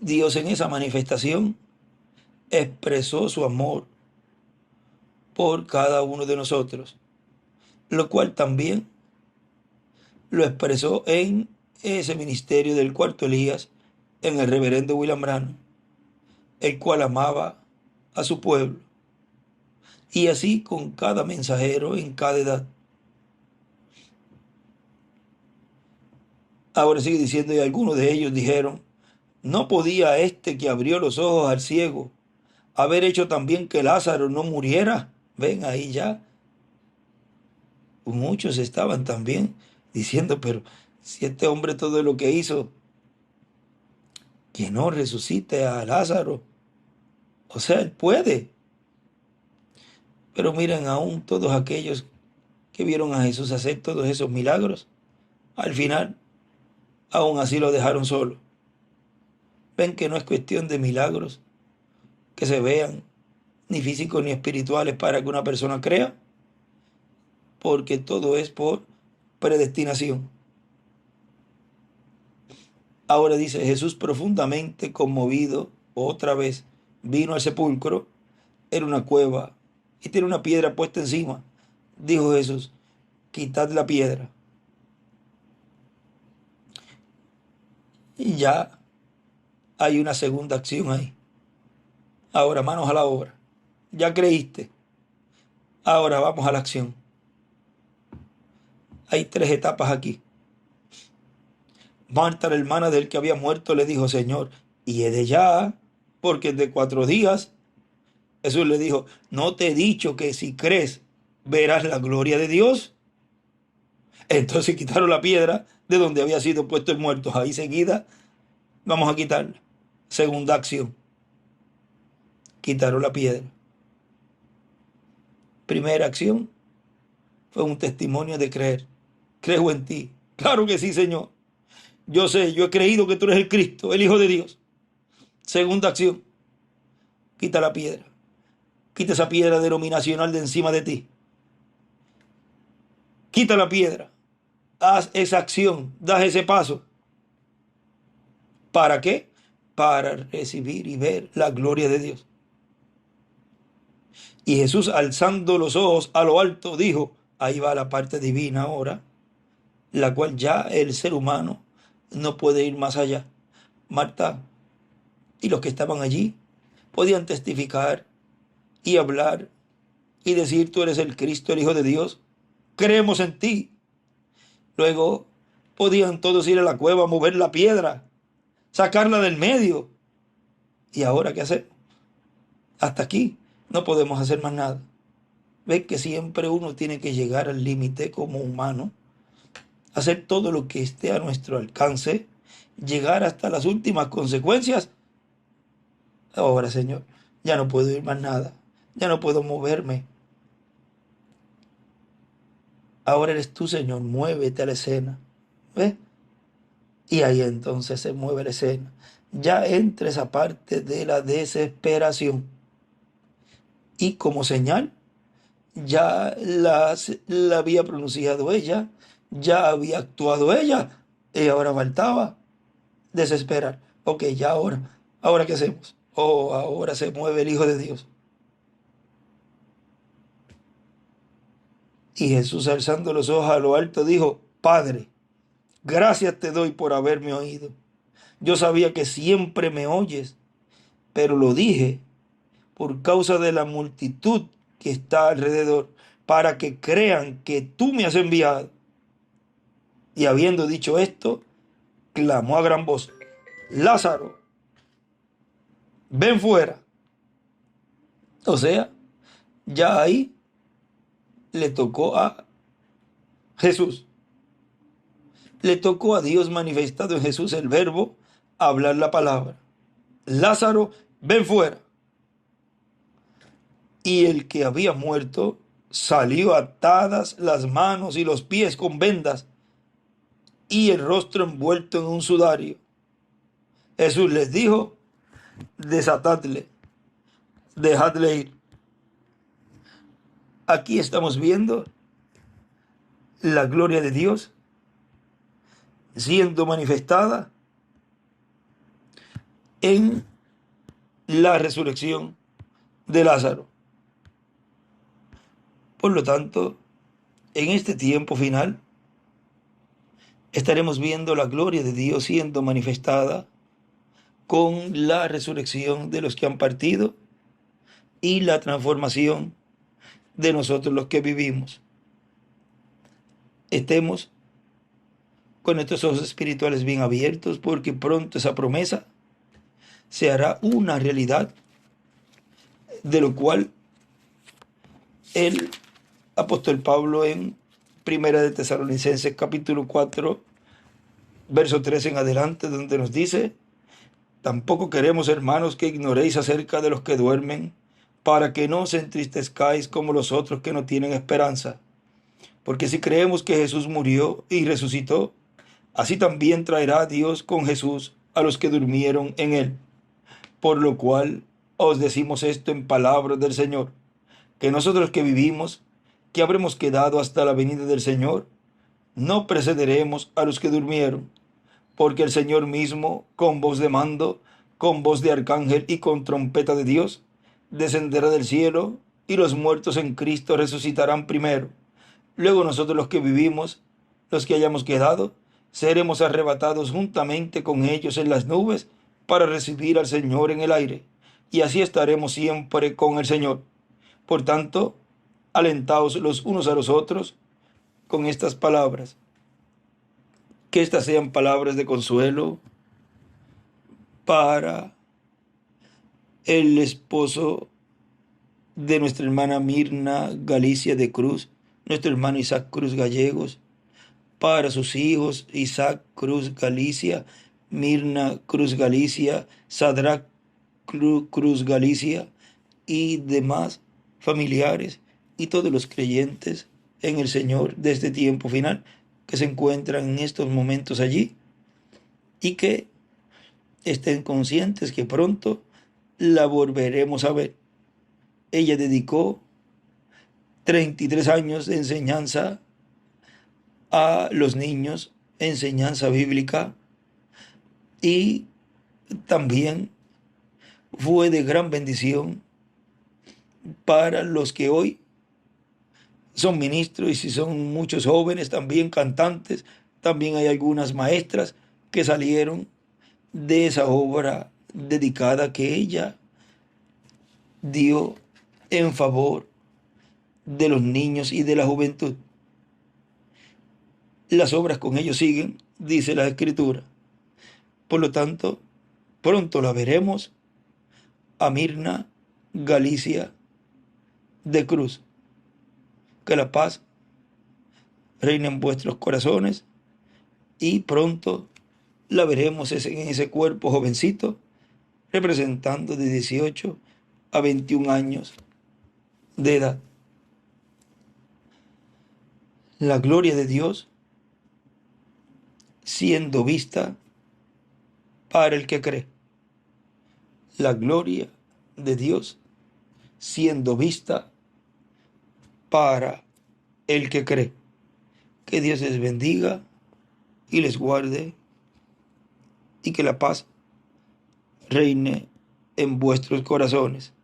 Dios en esa manifestación expresó su amor por cada uno de nosotros, lo cual también lo expresó en ese ministerio del cuarto Elías, en el reverendo William Branham, el cual amaba a su pueblo, y así con cada mensajero en cada edad. Ahora sigue diciendo: y algunos de ellos dijeron: ¿no podía este que abrió los ojos al ciego haber hecho también que Lázaro no muriera? Ven ahí ya. Muchos estaban también diciendo: pero si este hombre todo lo que hizo, que no resucite a Lázaro. O sea, él puede. Pero miren, aún todos aquellos que vieron a Jesús hacer todos esos milagros, al final, aún así lo dejaron solo. Ven que no es cuestión de milagros que se vean, ni físicos ni espirituales, para que una persona crea, porque todo es por predestinación. Ahora dice: Jesús, profundamente conmovido, otra vez vino al sepulcro. Era una cueva y tiene una piedra puesta encima. Dijo Jesús: quitad la piedra. Y ya hay una segunda acción ahí. Ahora manos a la obra. Ya creíste. Ahora vamos a la acción. Hay 3 etapas aquí. Marta, la hermana del que había muerto, le dijo: Señor, y es de ya, porque es de 4 días. Jesús le dijo: ¿no te he dicho que si crees verás la gloria de Dios? Entonces quitaron la piedra de donde había sido puesto el muerto. Ahí seguida vamos a quitarla. Segunda acción: quitaron la piedra. Primera acción fue un testimonio de creer. Creo en ti. Claro que sí, Señor. Yo sé, yo he creído que tú eres el Cristo, el Hijo de Dios. Segunda acción: quita la piedra. Quita esa piedra denominacional de encima de ti. Quita la piedra. Haz esa acción. Das ese paso. ¿Para qué? Para recibir y ver la gloria de Dios. Y Jesús, alzando los ojos a lo alto, dijo: ahí va la parte divina ahora, la cual ya el ser humano no puede ir más allá. Marta y los que estaban allí podían testificar y hablar y decir: tú eres el Cristo, el Hijo de Dios, creemos en ti. Luego podían todos ir a la cueva, mover la piedra, sacarla del medio. ¿Y ahora qué hacemos? Hasta aquí no podemos hacer más nada. Ves que siempre uno tiene que llegar al límite como humano, hacer todo lo que esté a nuestro alcance, llegar hasta las últimas consecuencias. Ahora, Señor, ya no puedo ir más nada, ya no puedo moverme. Ahora eres tú, Señor, muévete a la escena. ¿Ves? Y ahí entonces se mueve la escena. Ya entra esa parte de la desesperación. Y como señal, ya la había pronunciado ella, ya había actuado ella, y ahora faltaba desesperar. Ok, ya ahora ¿qué hacemos? Oh, ahora se mueve el Hijo de Dios. Y Jesús, alzando los ojos a lo alto, dijo: Padre, gracias te doy por haberme oído. Yo sabía que siempre me oyes, pero lo dije por causa de la multitud que está alrededor, para que crean que tú me has enviado. Y habiendo dicho esto, clamó a gran voz: Lázaro, ven fuera. O sea, ya ahí le tocó a Jesús. Le tocó a Dios manifestado en Jesús el verbo, hablar la palabra. Lázaro, ven fuera. Y el que había muerto salió atadas las manos y los pies con vendas y el rostro envuelto en un sudario. Jesús les dijo, desatadle, dejadle ir. Aquí estamos viendo la gloria de Dios siendo manifestada en la resurrección de Lázaro. Por lo tanto, en este tiempo final, estaremos viendo la gloria de Dios siendo manifestada con la resurrección de los que han partido y la transformación de nosotros los que vivimos. Estemos con nuestros ojos espirituales bien abiertos, porque pronto esa promesa se hará una realidad, de lo cual el apóstol Pablo en Primera de Tesalonicenses capítulo 4, verso 3 en adelante, donde nos dice: tampoco queremos, hermanos, que ignoréis acerca de los que duermen, para que no os entristezcáis como los otros que no tienen esperanza. Porque si creemos que Jesús murió y resucitó, así también traerá Dios con Jesús a los que durmieron en él. Por lo cual os decimos esto en palabras del Señor, que nosotros que vivimos, que habremos quedado hasta la venida del Señor, no precederemos a los que durmieron, porque el Señor mismo, con voz de mando, con voz de arcángel y con trompeta de Dios, descenderá del cielo, y los muertos en Cristo resucitarán primero. Luego nosotros los que vivimos, los que hayamos quedado, seremos arrebatados juntamente con ellos en las nubes para recibir al Señor en el aire, y así estaremos siempre con el Señor. Por tanto, alentaos los unos a los otros con estas palabras. Que estas sean palabras de consuelo para el esposo de nuestra hermana Mirna Galicia de Cruz, nuestro hermano Isaac Cruz Gallegos, para sus hijos Isaac Cruz Galicia, Mirna Cruz Galicia, Sadrach Cruz Galicia y demás familiares y todos los creyentes en el Señor de este tiempo final que se encuentran en estos momentos allí, y que estén conscientes que pronto la volveremos a ver. Ella dedicó 33 años de enseñanza a los niños, enseñanza bíblica, y también fue de gran bendición para los que hoy son ministros, y si son muchos jóvenes, también cantantes, también hay algunas maestras que salieron de esa obra dedicada que ella dio en favor de los niños y de la juventud. Las obras con ellos siguen, dice la Escritura. Por lo tanto, pronto la veremos a Mirna Galicia de Cruz. Que la paz reine en vuestros corazones, y pronto la veremos en ese cuerpo jovencito, representando de 18 a 21 años de edad. La gloria de Dios siendo vista para el que cree. La gloria de Dios siendo vista para el que cree. Que Dios les bendiga y les guarde, y que la paz reine en vuestros corazones.